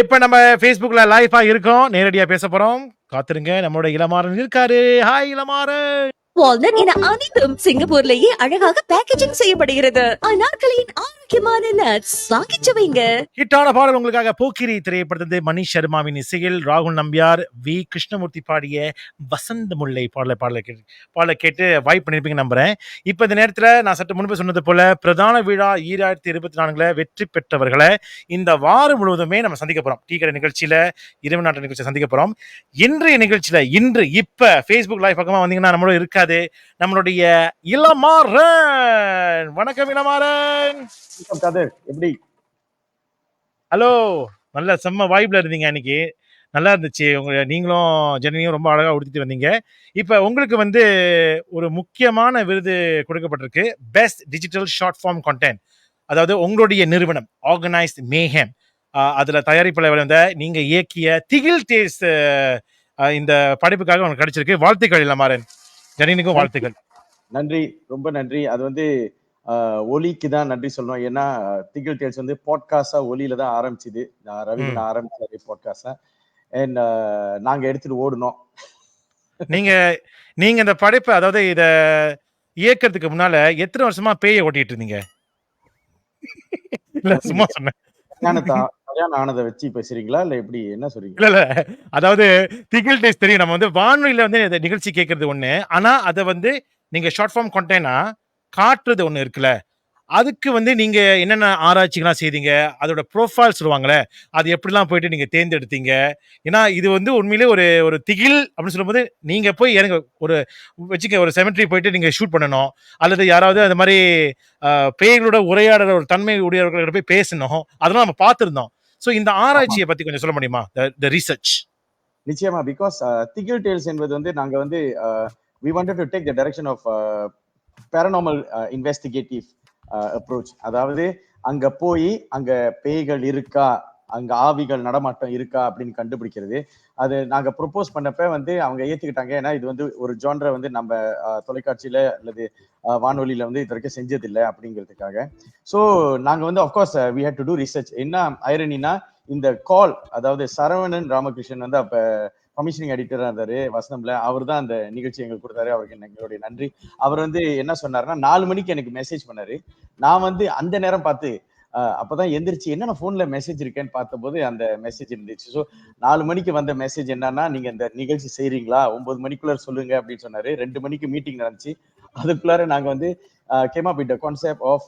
இப்ப நம்ம Facebookல லைவா இருக்கோம். நேரடியா பேச போறோம். காத்திருங்க. நம்மளோட இளமாறன் இருக்காரு. ஹாய் இளமாறன். வால்நட் என அனைத்தும் சிங்கப்பூர்லேயே அழகாக பேக்கேஜிங் செய்யப்படுகிறது. அனார்கலியின் ஆரோக்கியமான நட்ஸ் வாங்கிச் சுவைங்க. ஹிட்டான பாடல் உங்களுக்காக போக்கிரி திரைப்படத்திலிருந்து மணிஷ் சர்மாவின் இசையில் ராகுல் நம்பியார், வி. கிருஷ்ணமூர்த்தி பாடிய வசந்த முல்லை பாடலை கேட்டு வாய்ப்பு பண்ணிருப்பீங்க நம்புறேன். இப்ப இந்த நேரத்துல நான் சற்று முன்பு சொன்னது போல பிரதான விழா 2024 வெற்றி பெற்றவர்களை இந்த வாரம் முழுவதுமே நம்ம சந்திக்க போறோம். டீ கடை நிகழ்ச்சியில, இரவு நாட்டு நிகழ்ச்சியை சந்திக்க போறோம். இன்றைய நிகழ்ச்சியில இப்ப Facebook லைவ் பக்கமா வந்தீங்கன்னா நம்மளோட இருக்காது நம்மளுடைய இளமாறன். வணக்கம் இளமாறன். கதிர் எப்படி? ஹலோ. நல்ல செம்ம வைப்ல இருந்தீங்க அன்னைக்கு. நல்லா இருந்துச்சு. நீங்களும் ஜெனனியும் ரொம்ப அழகா உடுத்திட்டு வந்தீங்க. இப்ப உங்களுக்கு வந்து ஒரு முக்கியமான விருது கொடுக்கப்பட்டிருக்கு. Best digital short form content. அதாவது உங்களுடைய நிறுவனம் ஆர்கனைஸ்ட் மேஹம் அதுல தயாரிப்பாளர் வந்த நீங்க இயக்கிய திகில் டேஸ் இந்த படைப்புக்காக உங்களுக்கு கிடைச்சிருக்கு. வாழ்த்துக்கள் இளமாறன். ஜெனனிக்கும் வாழ்த்துக்கள். நன்றி, ரொம்ப நன்றி. அது வந்து ஒலிக்கு தான் நன்றி சொல்லணும். ஏன்னா திகில் டேல்ஸ் வந்து பாட்காஸ்டா ஒலியில தான் ஆரம்பிச்சுது. ரவி நான் ஆரம்பிச்சாரு பாட்காஸ்டா. அண்ட் நாங்க எடுத்துட்டு ஓடணும். நீங்க இந்த படைப்பை அதாவது இத இயக்கிறதுக்கு முன்னால எத்தனை வருஷமா பேயை ஓட்டிட்டு இருந்தீங்க? இல்ல சும்மா சொன்னேன். கல்யாணம் ஆனதை வச்சு பேசுறீங்களா இல்ல எப்படி என்ன சொல்றீங்க? இல்ல அதாவது திகில் டேஸ் தெரியும். நம்ம வந்து வானொலியில வந்து இந்த நிகழ்ச்சி கேட்கறது ஒண்ணு. ஆனா அதை வந்து நீங்க ஷார்ட் ஃபார்ம் கண்டென்ட்னா காட்டுறது ஒண்ணு இருக்குல்ல. அதுக்கு வந்து நீங்க என்னென்ன ஆராய்ச்சிகள்லாம் செய்தீங்க, அதோட ப்ரொஃபைல் சொல்லுவாங்கல்ல, அது எப்படிலாம் போயிட்டு நீங்க தேர்ந்தெடுத்தீங்க? ஏன்னா இது வந்து உண்மையிலே ஒரு ஒரு திகில் அப்படின்னு சொல்லும்போது நீங்க போய் எனக்கு ஒரு ஒரு செமெட்ரி போயிட்டு நீங்க ஷூட் பண்ணணும், அல்லது யாராவது அந்த மாதிரி பேய்களோட உரையாடுற ஒரு தன்மை உடையவர்கள்ட்ட போய் பேசணும். அதெல்லாம் நம்ம பார்த்துருந்தோம். ஸோ இந்த ஆராய்ச்சியை பத்தி கொஞ்சம் சொல்ல முடியுமா? The research. நிச்சயமா. பிகாஸ் திகில் டேல்ஸ் என்பது வந்து நாங்க வந்து we wanted to take the direction of paranormal investigative approach. அதாவது அங்க போய் அங்க பேய்கள் இருக்கா, அங்க ஆவிகள் நடமாட்டம் இருக்கா அப்படின்னு கண்டுபிடிக்கிறது. அது நாங்க ப்ரொபோஸ் பண்ணப்ப வந்து அவங்க ஏத்துக்கிட்டாங்க. ஏன்னா இது வந்து ஒரு ஜான்ரை வந்து நம்ம தொலைக்காட்சியில அல்லது வானொலியில வந்து இது வரைக்கும் செஞ்சதில்லை அப்படிங்கிறதுக்காக. ஸோ நாங்க வந்து of course we had to do research. என்ன ஐரனினா இந்த கால், அதாவது சரவணன் ராமகிருஷ்ணன் வந்து அப்ப கமிஷனிங் எடிட்டரா இருந்தாரு வசனம்ல. அவர் தான் அந்த நிகழ்ச்சி எங்களுக்கு கொடுத்தாரு. அவருக்கு எங்களுடைய நன்றி. அவர் வந்து என்ன சொன்னாருன்னா 4 மணிக்கு எனக்கு மெசேஜ் பண்ணாரு. நான் வந்து அந்த நேரம் பார்த்து அப்பதான் எந்திரிச்சு என்னென்ன போன்ல மெசேஜ் இருக்கேன்னு பார்த்தபோது அந்த மெசேஜ் இருந்துச்சு. ஸோ 4 மணிக்கு வந்த மெசேஜ் என்னன்னா, நீங்க இந்த நிகழ்ச்சி செய்றீங்களா, 9 மணிக்குள்ள சொல்லுங்க அப்படின்னு சொன்னாரு. 2 மணிக்கு மீட்டிங் நடந்துச்சு. அதுக்குள்ளார நாங்க வந்து came up with the concept of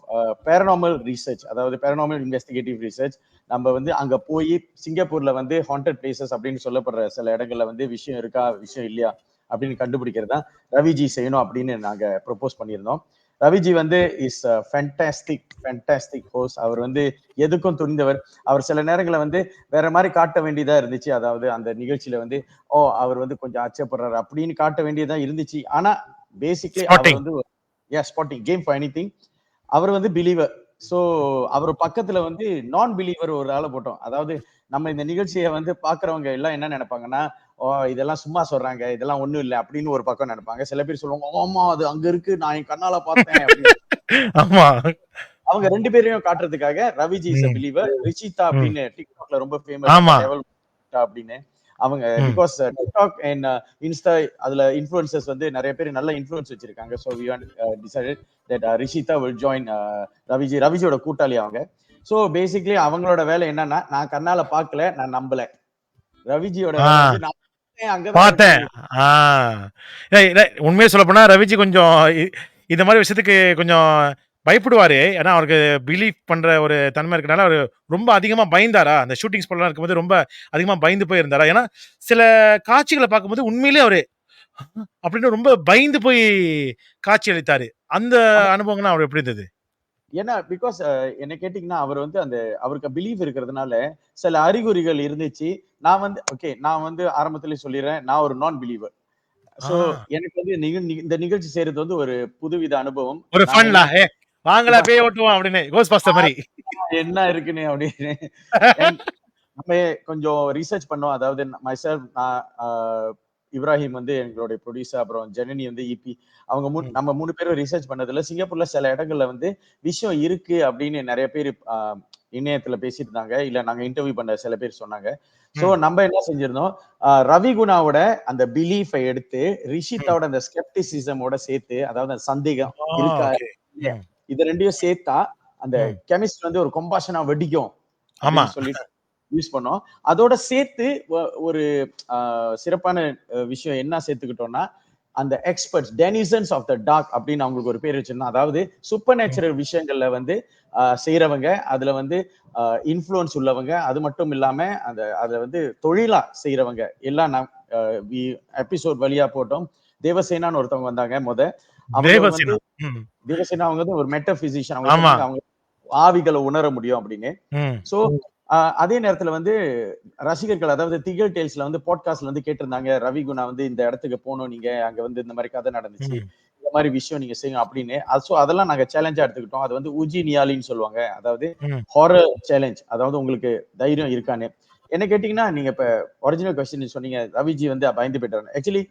paranormal research, அதாவது paranormal investigative research. நம்ம வந்து அங்க போய் சிங்கப்பூர்ல வந்து ஹாண்டட் பிளேசஸ் அப்படின்னு சொல்லப்படுற சில இடங்கள்ல வந்து விஷயம் இருக்கா விஷயம் இல்லையா அப்படின்னு கண்டுபிடிக்கிறது தான் ரவிஜி செய்யணும் அப்படின்னு நாங்க ப்ரொபோஸ் பண்ணியிருந்தோம். ரவிஜி வந்து இஸ் ஃபேண்டாஸ்டிக் ஹோஸ்ட். அவர் வந்து எதுக்கும் துணிந்தவர். அவர் சில நேரங்களை வந்து வேற மாதிரி காட்ட வேண்டியதா இருந்துச்சு. அதாவது அந்த நிகழ்ச்சியில வந்து அவர் வந்து கொஞ்சம் அச்சப்படுறாரு அப்படின்னு காட்ட வேண்டியதா இருந்துச்சு. ஆனா பேசிக்லி அவர் வந்து ஸ்பாட்டிங் கேம் ஃபார் எனிதிங். அவர் வந்து பிலீவர். ஸோ அவர் பக்கத்துல வந்து நான் பிலீவர் ஒரு ஆளை போட்டோம். அதாவது நம்ம இந்த நிகழ்ச்சியை வந்து பாக்குறவங்க எல்லாம் என்ன நினைப்பாங்கன்னா, இதெல்லாம் சும்மா சொல்றாங்க, இதெல்லாம் ஒண்ணும் இல்லை அப்படின்னு ஒரு பக்கம் நினைப்பாங்க. சில பேர் சொல்லுவாங்க, ஆமா அது அங்க இருக்கு, நான் என் கண்ணால பார்த்தேன் அப்படின்னு. அவங்க 2 பேரையும் காட்டுறதுக்காக Raviji is a believer, Rishita அப்படின்னு டிக்டாக்ல ரொம்ப ஃபேமஸ் அப்படின்னு அவங்க. பிகாஸ் டிக்டாக் அண்ட் இன்ஸ்டா அதுல இன்ஃப்ளூயன்சர்ஸ் வந்து நிறைய பேர் நல்ல இன்ஃப்ளூயன்ஸ் வச்சிருக்காங்க. So we decided that Rishita will join ரவிஜியோட கூட்டாளி அவங்க. ஸோ பேசிக்லி அவங்களோட வேலை என்னன்னா, நான் கண்ணால பார்க்கல, நான் நம்பல. ரவிஜியோட பார்த்தேன். உண்மையை சொல்ல போனா ரவிஜி கொஞ்சம் இந்த மாதிரி விஷயத்துக்கு கொஞ்சம் பயப்படுவாரு. ஏன்னா அவருக்கு பிலீவ் பண்ற ஒரு தன்மை இருக்கனால அவர் ரொம்ப அதிகமா பயந்தாரா, அந்த ஷூட்டிங் ஸ்பாட்லாம் இருக்கும்போது ரொம்ப அதிகமா பயந்து போய் இருந்தாரா. ஏன்னா சில காட்சிகளை பார்க்கும்போது உண்மையிலேயே அவரு அப்படின்னு ரொம்ப பயந்து போய் காட்சி அளித்தாரு. அந்த அனுபவங்கள்லாம் அவர் எப்படி இருந்தது? ஏன்னா பிகாஸ் என்ன கேட்டீங்கன்னா, அவர் வந்து அந்த அவருக்கு பிலீவ் இருக்கிறதுனால சில அறிகுறிகள் இருந்துச்சு. நான் வந்து ஆரம்பத்திலே சொல்லிடுறேன், நான் ஒரு நான் பிலீவர். சோ எனக்கு வந்து இந்த நிகழ்ச்சி செய்யறது வந்து ஒரு புதுவித அனுபவம். ஒரு ஃபன்ல வாங்களா பேய் ஓட்டுவோம் அப்படின்னு கோஸ்ட் பஸ்டர் மாதிரி என்ன இருக்குன்னு அப்படின்னு நம்ம கொஞ்சம் ரிசர்ச் பண்ணோம். அதாவது மைசெல்ஃப், இப்ராஹிம் வந்து எங்களுடைய ப்ரொடியூசர், அப்புறம் ஜெனனி வந்து இபி, அவங்க நம்ம 3 பேரும் ரிசர்ச் பண்ணதுல சிங்கப்பூர்ல சில இடங்கள்ல வந்து விஷயம் இருக்கு அப்படின்னு நிறைய பேர் இணையத்துல பேசிட்டு இருந்தாங்க, இல்ல நாங்க இன்டர்வியூ பண்ண சில பேர் சொன்னாங்க. சோ ம். நம்ம என்ன செஞ்சிருந்தோம், ரவி குணாவோட அந்த பிலீஃபை எடுத்து ம். ரிஷிதாவோட அந்த ஸ்கெப்டிசிசமோட சேர்த்து, அதாவது அந்த சந்தேகம் ஆ இருக்கா ஓகே. இல்லையா, ம். இது ரெண்டையும் சேர்த்தா அந்த ம். கெமிஸ்ட்ரி வந்து ஒரு கொம்பாஷனா வெடிக்கும் ஆமா. அப்படின்னு சொல்லிட்டு யூஸ் பண்ணோம். அதோட சேர்த்து ஒரு சிறப்பான விஷயம் என்ன சேர்த்துக்கிட்டோம்னா, அந்த எக்ஸ்பர்ட்ஸ் டெனிசன்ஸ் ஆஃப் த டார்க் அப்படின்னு அவங்களுக்கு ஒரு பேர் வச்சிருந்தோம். அதாவது சூப்பர் ம். நேச்சுரல் விஷயங்கள்ல வந்து செய்யறவங்க, அதுல வந்து இன்ஃப்ளூயன்ஸ் உள்ளவங்க, அது மட்டும் இல்லாம அத வந்து தொழிலா செய்யறவங்க எல்லாம் எபிசோட் வழியா போட்டோம். தேவசேனான்னு ஒருத்தவங்க வந்தாங்க அவங்க வந்து தேவசேனா. ம். தேவசேனா அவங்க வந்து ஒரு மெட்டபிசிஷியன். அவங்க ஆமா. சொன்னாங்க அவங்க ஆவிகளை உணர முடியும் அப்படின்னு. ம். சோ அதே நேரத்துல வந்து ரசிகர்கள், அதாவது திகில் டேல்ஸ்ல வந்து பாட்காஸ்ட்ல வந்து கேட்டிருந்தாங்க, ரவி குணா வந்து இந்த இடத்துக்கு போனோம், நீங்க அங்க வந்து இந்த மாதிரி கதை நடந்துச்சு, ம். இந்த மாதிரி விஷயம் நீங்க செய்யும் அப்படின்னு. சோ அதெல்லாம் நாங்க சேலஞ்சா எடுத்துக்கிட்டோம். அது வந்து உஜி நியாலின்னு சொல்லுவாங்க, அதாவது ம். ஹாரர் சேலஞ்ச், அதாவது உங்களுக்கு தைரியம் இருக்கான்னு. என்ன கேட்டீங்கன்னா, நீங்க இப்ப ஒரிஜினல் கொஸ்டின் சொன்னீங்க, ரவிஜி வந்து பயந்து போயிட்டாரு. ஆக்சுவலி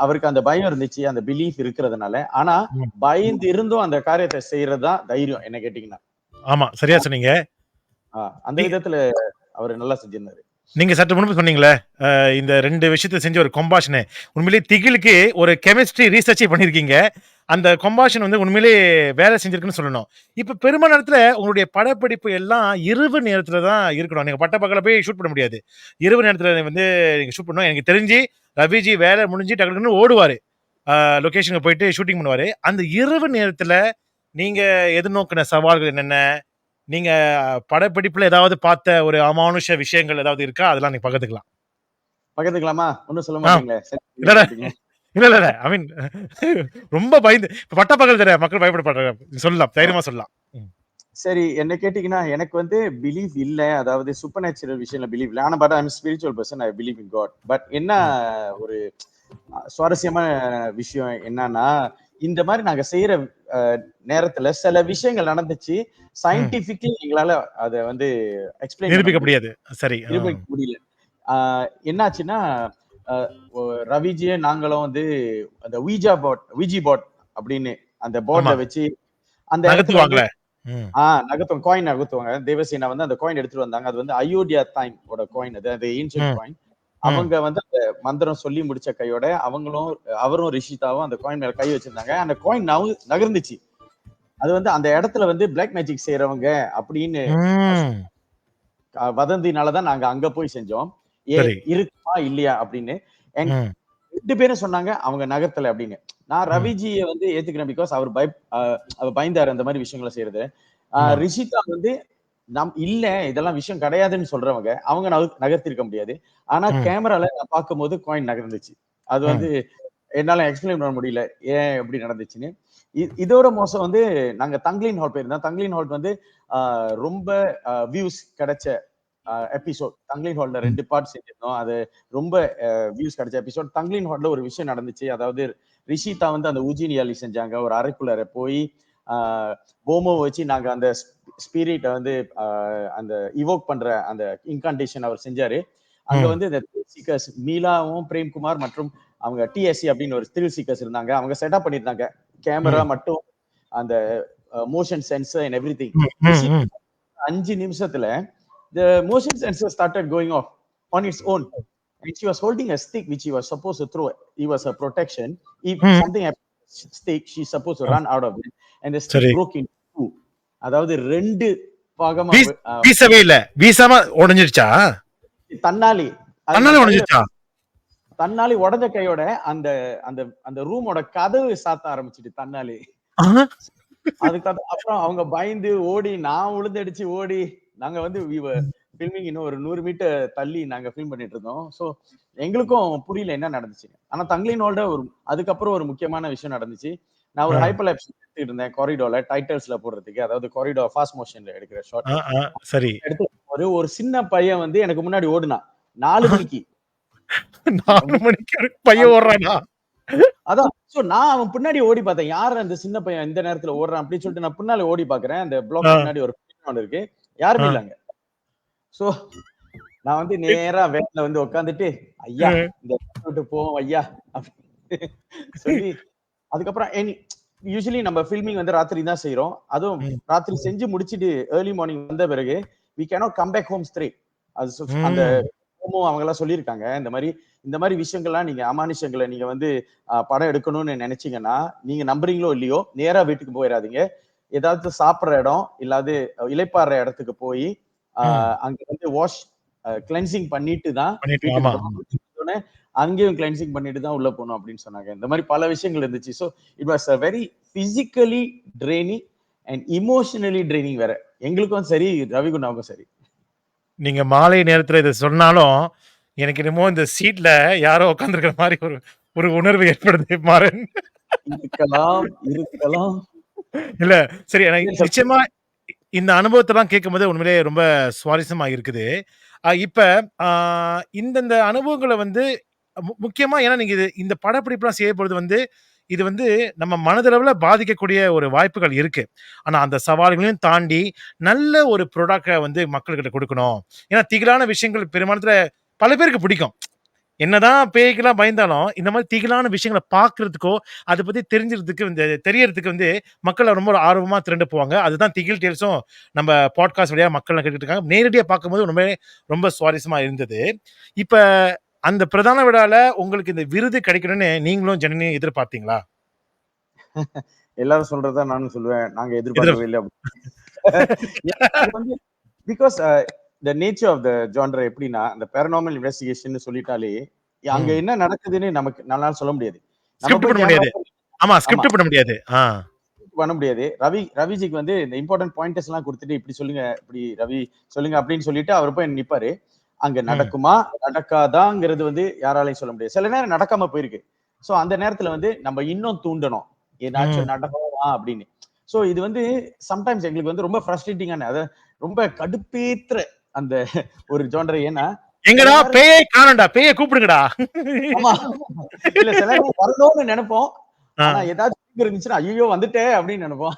அவருக்கு அந்த பயம் இருந்துச்சு, அந்த பிலீஃப் இருக்கிறதுனால. ஆனா ம். பயந்து இருந்தும் அந்த காரியத்தை செய்யறது தான் தைரியம், என்ன கேட்டீங்கன்னா. ஆமா. சரியா சொன்னீங்க. அந்த நீ விதத்துல அவரு நல்லா செஞ்சிருந்தாரு. நீங்க சற்று முன்பு சொன்னீங்களே, இந்த 2 விஷயத்த செஞ்ச ஒரு கொம்பாஷனு. உண்மையிலேயே திகிலுக்கு ஒரு கெமிஸ்ட்ரி ரிசர்ச்சே பண்ணியிருக்கீங்க. அந்த கொம்பாஷன் வந்து உண்மையிலேயே வேலை செஞ்சிருக்குன்னு சொல்லணும். இப்ப பெரும்பாலான நேரத்துல உங்களுடைய படப்பிடிப்பு எல்லாம் இரவு நேரத்துல தான் இருக்கணும். நீங்க பட்ட பகல்ல போய் ஷூட் பண்ண முடியாது. இரவு நேரத்துல வந்து நீங்க ஷூட் பண்ணணும். எனக்கு தெரிஞ்சு ரவிஜி வேலை முடிஞ்சு டக்கு டக்குன்னு ஓடுவாரு. லொகேஷனுக்கு போயிட்டு ஷூட்டிங் பண்ணுவாரு. அந்த இரவு நேரத்துல நீங்க எதிர்நோக்கின சவால்கள் என்னென்ன? நீங்க படப்பிடிப்புல ஏதாவது பார்த்த ஒரு அமானுஷ விஷயங்கள் ஏதாவது இருக்கா? அதெல்லாம் நீங்க பகிர்ந்துக்கலாம். பகிர்ந்துக்கலாமா? ஒண்ணும் சொல்ல ஆ. மாட்டீங்களே. சரி, இல்ல, இல்ல. கேட்டீங்க. இல்ல, இல்ல, இல்ல. ஐ மீன் ரொம்ப பயந்து இப்ப பட்டப்பகல் தானே மக்கள் பயப்பட சொல்லலாம். தைரியமா சொல்லலாம். ம். சரி, என்ன கேட்டீங்கன்னா, எனக்கு வந்து பிலீஃப் இல்ல. அதாவது சூப்பர் நேச்சுரல் விஷயம்ல பிலீஃப் இல்ல. ஆனா but I am spiritual person. I believe in God. But என்ன ம். ஒரு சுவாரஸ்யமான விஷயம் என்னன்னா, இந்த மாரி நாங்க செய்யற அ நேரத்துல சில விஷயங்கள் நடந்துச்சு. ம். சயின்டிஃபிக்கலி எங்களால அத வந்து எக்ஸ்ப்ளைன் பண்ண நிரூபிக்க முடியல. முடியாது. சரி. நிரூபிக்க முடியல. ஆ என்னாச்சுன்னா, அ ஒ ரவிஜியும் நாங்களும் வந்து அந்த விஜி போர்ட் அப்படின்னு அந்த ஆமா. போர்ட்ல வச்சு அந்த இடத்துல வந்து நகர்த்துவாங்களே. ம். நகர்த்துவாங்க. காயின் நகர்த்துவாங்க. தேவசேனா வந்து அந்த காயின் எடுத்துட்டு வந்தாங்க. அது வந்து அயோத்தியா டைம் ஓட காயின் அது. அது ஏன்ஷியன்ட் ம். காயின். ம். அவங்க வந்து அந்த மந்திரம் சொல்லி முடிச்ச கையோட அவரும் ரிஷிதாவும் அந்த காயின் மேல கை வச்சிருந்தாங்க. அந்த காயின் நகர்ந்துச்சு. அது வந்து அந்த இடத்துல வந்து பிளாக் மேஜிக் செய்றவங்க அப்படின்னு ம். வதந்தினால தான் நாங்க அங்க போய் செஞ்சோம். சரி. இருக்குமா இல்லையா அப்படின்னு. என் ம். 2 பேரும் சொன்னாங்க அவங்க நகர்த்தல அப்படின்னு. நான் ம். ரவிஜிய வந்து ஏத்துக்கிறேன். பிகாஸ் அவர் பயந்தாரு அந்த மாரி விஷயங்கள செய்யறது. ஆமா. ரிஷிதா வந்து இல்ல இதெல்லாம் விஷயம் கிடையாதுன்னு சொல்றவங்க, அவங்க நகர்த்தியிருக்க முடியாது. ஆனா ம். கேமரால நான் பார்க்கும்போது காயின் நகர்ந்துச்சு. அது வந்து ம். என்னால எக்ஸ்பிளைன் பண்ண முடியல. ஏன் எப்படி நடந்துச்சுன்னு. இதோட மோசம் வந்து நாங்க தங்லீன் ஹால் போயிருந்தோம். தங்லீன் ஹால் வந்து அ ரொம்ப வியூஸ் கிடைச்ச எபிசோட். தங்லீன் ஹால்ல ம். 2 பார்ட் செஞ்சிருந்தோம். அது ரொம்ப வியூஸ் கிடைச்ச எபிசோட். தங்லீன் ஹால்ல ஒரு விஷயம் நடந்துச்சு. அதாவது ரிஷிதா வந்து அந்த உஜினியாலி செஞ்சாங்க. ஒரு அறைக்குள்ளார போய் ஆ போமோ வச்சு நாங்க அந்த ஸ்பிரிட்ட வந்து அந்த இவோக் பண்ற அந்த இன்கான்டேஷன் அவர் செஞ்சாரு. அங்க ம். வந்து இந்த த்ரில் சீக்கர்ஸ் மீலாவும், பிரேம்குமார் மற்றும் அவங்க டிஎஸ்சி அப்படின்னு ஒரு த்ரில் சீக்கர்ஸ் இருந்தாங்க. அவங்க செட்டப் பண்ணியிருந்தாங்க. கேமரா ம். மட்டும் அந்த மோஷன் சென்சார் அண்ட் எவ்ரிதிங். ம். ம். ரிஷி ம். 5 நிமிஷத்துல the motion sensor started going off on its own. And she was holding a stick which he was supposed to throw. It was a protection. If ம். something happened to the stick, she's supposed to a. run out of it. And the stick சரி. broke in two. அதாவது 2 பாகமா வீசவே இல்ல. வீசாம உடைஞ்சிருச்சா? தன்னாலி அந்த தன்னால கையில உடைஞ்சிருச்சா? தன்னாலி உடைஞ்ச கையோட அந்த அந்த அந்த ரூமோட கதவு சாத்த ஆரம்பிச்சுட்டு தன்னாலி. ஆ. அப்புறம் அவங்க பயந்து ஓடி, நான் உழுந்தடிச்சு ஓடி, நாங்க வந்து ஃபில்மிங் இன்னும் ஒரு 100 மீட்டர் தள்ளி நாங்க ஃபில்ம் பண்ணிட்டு இருந்தோம். சோ எங்களுக்கும் புரியல என்ன நடந்துச்சுன்னு. ஆனா தங்லினோட அதுக்கப்புறம் ஒரு முக்கியமான விஷயம் நடந்துச்சு. நான் ஒரு ஆ. ஹைப்பர் லேப்ஸ் எடுத்துட்டு இருந்தேன் காரிடார்ல டைட்டில்ஸ்ல போடுறதுக்கு. அதாவது காரிடார் ஃபாஸ்ட் மோஷன்ல எடுக்கிற ஷாட். ஆ. ஆ. சரி. ஒரு சின்ன பையன் வந்து எனக்கு முன்னாடி ஓடுனான். 4 மணிக்கு. 4 மணிக்கு ஒரு பையன் ஓடுறானா? அதான். சோ நான் அவன் பின்னாடி ஓடி பார்த்தேன். யார் அந்த சின்ன பையன் இந்த நேரத்துல ஓடுறான் அப்படின்னு சொல்லிட்டு நான் பின்னால ஓடி பார்க்கிறேன். அந்த ஆ. பிளாக் பின்னாடி ஒரு ஒண்ணு இருக்கு. யாருமே ஆ. இல்ல அங்க. சோ நான் வந்து நேரா வேன்ல வந்து உட்கார்ந்துட்டு, "ஐயா ம். இந்த இடத்த விட்டு போவோம் ஐயா" அப்படின்னு சொல்லி அதுக்கப்புறம் யூசுவலி நம்ம ஃபில்மிங் வந்து ராத்திரி தான் செய்றோம். அதுவும் ம். ராத்திரி செஞ்சு முடிச்சுட்டு ஏர்லி மார்னிங் வந்த பிறகு we cannot come back home straight. அது அந்த அவங்க எல்லாம் சொல்லியிருக்காங்க. இந்த மாதிரி விஷயங்கள்லாம் நீங்க அமானுஷங்களை நீங்க வந்து படம் எடுக்கணும்னு நினைச்சீங்கன்னா நீங்க நம்புறீங்களோ இல்லையோ நேரா வீட்டுக்கு போயிடாதீங்க. ஏதாவது சாப்பிடுற இடம் இல்லாது இளைப்பாடுற இடத்துக்கு போய் அங்க வந்து வாஷ் கிளென்சிங் பண்ணிட்டு தான் அங்கேயும் கிளென்சிங் பண்ணிட்டு தான் உள்ள போகணும் அப்படின்னு சொன்னாங்க. இந்த மாதிரி பல விஷயங்கள் இருந்துச்சு. So it was a very physically training and emotionally training வேற எங்களுக்கும் சரி ரவிகுண்டாவுக்கும் சரி. நீங்க மாலை நேரத்துல இதை சொன்னாலும் எனக்கு என்னமோ இந்த சீட்ல யாரோ உட்காந்துருக்கிற மாதிரி ஒரு உணர்வு ஏற்படுது மாறன். இருக்கலாம் இல்ல சரி, எனக்கு நிச்சயமா இந்த அனுபவத்தெல்லாம் கேட்கும் போது உண்மையிலேயே ரொம்ப சுவாரஸ்யமா இருக்குது. இப்ப இந்த அனுபவங்களை வந்து முக்கியமா ஏன்னா நீங்க இந்த படப்பிடிப்புலாம் செய்யப்படுறது வந்து இது வந்து நம்ம மனதளவுல பாதிக்கக்கூடிய ஒரு வாய்ப்புகள் இருக்கு. ஆனா அந்த சவால்களையும் தாண்டி நல்ல ஒரு ப்ராடக்ட வந்து மக்கள்கிட்ட கொடுக்கணும். ஏன்னா திகிலான விஷயங்கள் பெரும்பாலத்துல பல பேருக்கு பிடிக்கும். என்னதான் பேய்க்கெல்லாம் பயந்தாலும் இந்த மாதிரி திகிலான விஷயங்களை பார்க்கறதுக்கோ அதை பத்தி தெரியறதுக்கு வந்து மக்கள் ரொம்ப ஆர்வமா திரண்டு போவாங்க. அதுதான் திகில் டேல்ஸும் நம்ம பாட்காஸ்ட் வழியா மக்கள் கேட்டுட்டு இருக்காங்க. நேரடியா பார்க்கும்போது ரொம்ப சுவாரஸ்யமா இருந்தது. இப்ப அந்த பிரதான விழால உங்களுக்கு இந்த விருது கிடைக்கணும்னு நீங்களும் ஜனனியும் எதிர்பார்த்தீங்களா? எல்லாரும் சொல்றதா நானும் சொல்லுவேன். நாங்க எதிர்பார்க்கவே இல்லை. Because the nature of the genre எப்படின்னா அந்த paranormal investigation சொல்லிட்டாலே அங்க என்ன நடக்குதுன்னு நமக்கு நல்லா சொல்ல முடியாது. ஸ்கிரிப்ட் பண்ண முடியாது. பண்ண முடியாது. ரவிஜிக்கு வந்து இந்த இம்பார்ட்டன்ட் பாயிண்டர்ஸ் எல்லாம் கொடுத்துட்டு இப்படி சொல்லுங்க, இப்படி ரவி சொல்லுங்க அப்படின்னு சொல்லிட்டு அவர் போய் நிப்பாரு. அங்க நடக்குமா நடக்காதாங்கிறது வந்து யாராலையும் சொல்ல முடியாது. சில நேரம் நடக்காம போயிருக்கு. சோ அந்த நேரத்துல வந்து நம்ம இன்னும் தூண்டணும், ஏதாச்சும் நடக்குமா அப்படின்னு. சோ இது வந்து சம்டைம்ஸ் எங்களுக்கு வந்து ரொம்ப ஃப்ரஸ்ட்ரேட்டிங்கான, அத ரொம்ப கடுப்பேத்துற அந்த ஒரு ஜான்ரை. ஏன்னா எங்கடா பேயை காணோம்டா, பேயை கூப்பிடுங்கடா. ஆமா, இல்ல சில நேரம் வரணும்னு நினைப்போம். ஆனா ஏதாச்சும் இருந்துச்சுன்னா ஐயோ வந்துட்டேன் அப்படின்னு நினைப்போம்.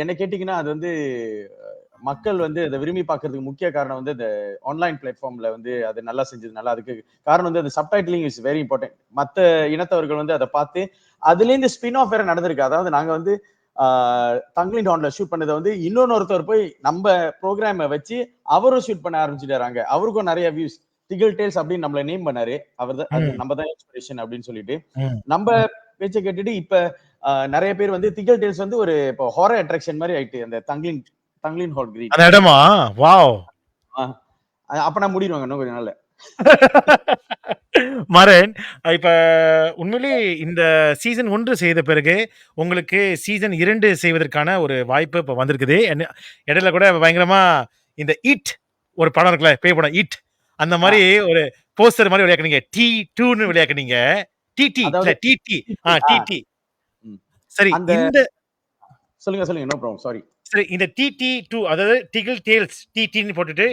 என்ன கேட்டீங்கன்னா அது வந்து மக்கள் வந்து அதை விரும்பி பார்க்கறதுக்கு முக்கிய காரணம் வந்து இந்த ஆன்லைன் பிளாட்ஃபார்ம்ல வந்து அது நல்லா செஞ்சதுனால. அதுக்கு காரணம் வந்து அந்த சப்டைட்டிலிங் இஸ் வெரி இம்பார்ட்டன்ட். மற்ற இனத்தவர்கள் வந்து அதை பார்த்து அதுல இருந்து ஸ்பின் ஆஃப் வேற நடந்திருக்கு. அதாவது நாங்க வந்து தங்கிலின் ஹார்ன்ல ஷூட் பண்ணதை வந்து இன்னொருத்தர் போய் நம்ம ப்ரோக்ராம வச்சு அவரும் ஷூட் பண்ண ஆரம்பிச்சுட்டாங்க. அவருக்கும் நிறைய வியூஸ். திகில் டேல்ஸ் அப்படின்னு நம்மள நேம் பண்ணாரு. அவர் தான் நம்ம தான் இன்ஸ்பிரேஷன் அப்படின்னு சொல்லிட்டு நம்ம பேச்சை கேட்டுட்டு இப்ப நிறைய பேர் வந்து திகில் டேல்ஸ் வந்து ஒரு இப்போ ஹாரர் அட்ராக்ஷன் மாதிரி ஆயிட்டு அந்த தங்கிலின் ஹால் கிரீன் அந்த இடமா. வாவ், அப்ப நான் முடிடுவாங்க இன்னும் கொஞ்ச நாள்ல. மாறன், இப்ப உண்மையிலேயே இந்த சீசன் 1 செய்த பிறகு உங்களுக்கு சீசன் 2 செய்வதற்கான ஒரு வாய்ப்பு இப்ப வந்திருக்குது. இடையில கூட பயங்கரமா இந்த இட் ஒரு படம் இருக்குல்ல, பேய் படம் இட், அந்த மாதிரி ஒரு போஸ்டர் மாதிரி விளையாக்குனீங்க. T2ன்னு விளையாக்குனீங்க. டிடி டிடி டிடி. சரி, இந்த சொல்லுங்க நோ ப்ராப்ளம், சாரி. சரி, இந்த TT2 அதாவது டிகில் டேல்ஸ் டிடின்னு போட்டுட்டு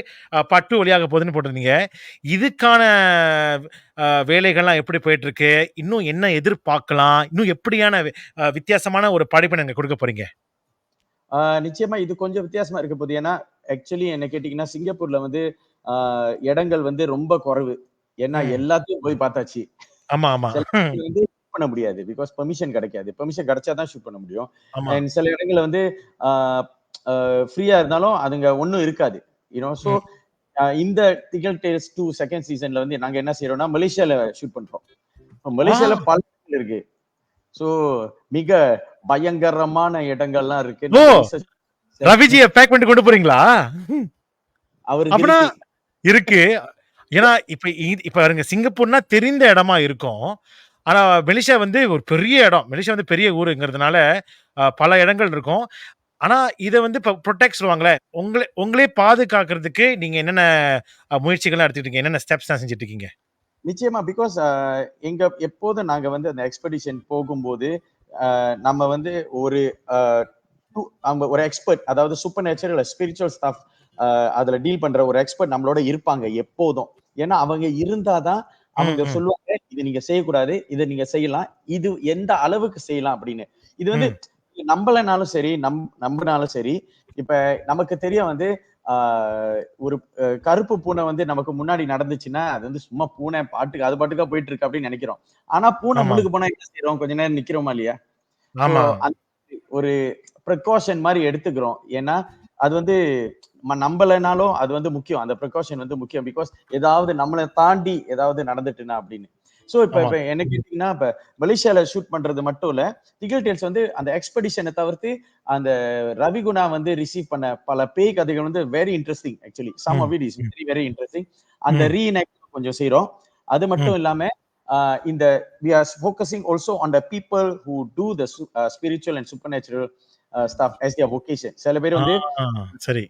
பார்ட் 2 வெளியாக போகுதுன்னு போட்டிருந்தீங்க. இதுக்கான வேலைகள்லாம் எப்படி போயிட்டு இருக்கு? இன்னும் என்ன எதிர்பார்க்கலாம்? இன்னும் எப்படியான வித்தியாசமான ஒரு படைப்பை நீங்க கொடுக்க போறீங்க? நிச்சயமா இது கொஞ்சம் வித்தியாசமா இருக்க போகுது. ஏன்னா ஆக்சுவலி என்ன கேட்டீங்கன்னா சிங்கப்பூர்ல வந்து இடங்கள் வந்து ரொம்ப குறைவு. ஏன்னா எல்லாத்தையும் போய் பார்த்தாச்சு. ஆமா ஆமா. வந்து பண்ண முடியாது. பிகாஸ் பெர்மிஷன் கிடைக்காது. பெர்மிஷன் கிடைச்சாதான் ஷூட் பண்ண முடியும். அண்ட் சில இடங்கள்ல வந்து ஃப்ரீயா இருந்தாலும் அதுங்க ஒண்ணும் இருக்காது. சோ இந்த திகில் டேல்ஸ் 2 செகண்ட் சீசன்ல வந்து நாங்க என்ன செய்யறோம்னா மலேசியால ஷூட் பண்றோம். மலேசியால பல இருக்கு. சோ மிக பயங்கரமான இடங்கள்லாம் இருக்கு. ரவிஜியை பேக் பண்ணி கொண்டு போறீங்களா? அவருக்கு இருக்கு. ஏன்னா இப்ப பாருங்க, சிங்கப்பூர்னா தெரிந்த இடமா இருக்கும். ஆனா மலேசியா வந்து ஒரு பெரிய இடம். மலேசியா வந்து பெரிய ஊருங்கிறதுனால பல இடங்கள் இருக்கும். ஆனா இதை வந்து ப்ரொடெக்ட் சொல்லுவாங்களே, உங்களே பாதுகாக்கிறதுக்கு நீங்க என்னென்ன முயற்சிகள்லாம் எடுத்துக்கிட்டீங்க? என்னென்ன ஸ்டெப்ஸ் தான் செஞ்சுட்டு இருக்கீங்க? நிச்சயமா, பிகாஸ் எப்போதும் நாங்க வந்து அந்த எக்ஸ்பெடிஷன் போகும்போது நம்ம வந்து ஒரு எக்ஸ்பர்ட், அதாவது சூப்பர் நேச்சுரல் ஸ்பிரிச்சுவல் ஸ்டாஃப் அதுல டீல் பண்ற ஒரு எக்ஸ்பர்ட் நம்மளோட இருப்பாங்க எப்போதும். ஏன்னா அவங்க இருந்தாதான் அவங்க சொல்லுவாங்க இது நீங்க செய்யக்கூடாது, இதை நீங்க செய்யலாம், இது எந்த அளவுக்கு செய்யலாம் அப்படின்னு. இது வந்து நம்பலனாலும் சரி நம்பினாலும் சரி. இப்ப நமக்கு தெரிய வந்து ஒரு கருப்பு பூனை வந்து நமக்கு முன்னாடி நடந்துச்சுன்னா அது வந்து சும்மா பூனை பாட்டுக்கு அது பாட்டுக்கா போயிட்டு இருக்கு அப்படின்னு நினைக்கிறோம். ஆனா பூனை முன்னுக்கு போனா என்ன செய்யறோம்? கொஞ்ச நேரம் நிக்கிறோமா இல்லையா? ஒரு ப்ரிகாஷன் மாதிரி எடுத்துக்கிறோம். ஏன்னா அது வந்து நம்பலைனாலும் அது வந்து முக்கியம். அந்த ப்ரிகாஷன் வந்து முக்கியம். பிகாஸ் ஏதாவது நம்மளை தாண்டி ஏதாவது நடந்துட்டுனா அப்படின்னு. ஸோ இப்ப ஆமா. இப்ப என்ன கேட்டீங்கன்னா, இப்ப மலேசியால ஷூட் பண்றது மட்டும் இல்ல, திகில் டேல்ஸ் வந்து அந்த எக்ஸ்பெடிஷனை தவிர்த்து அந்த ரவிகுணா வந்து ரிசீவ் பண்ண பல பேய் கதைகள் வந்து very interesting. Actually some hmm. Of it is very very interesting. அந்த ம். ரீஎனக்ட் கொஞ்சம் செய்றோம். அது ம். மட்டும் இல்லாம இந்த we are focusing also on the people who do the spiritual and supernatural stuff as their vocation. சில பேர் ஆ, வந்து சரி.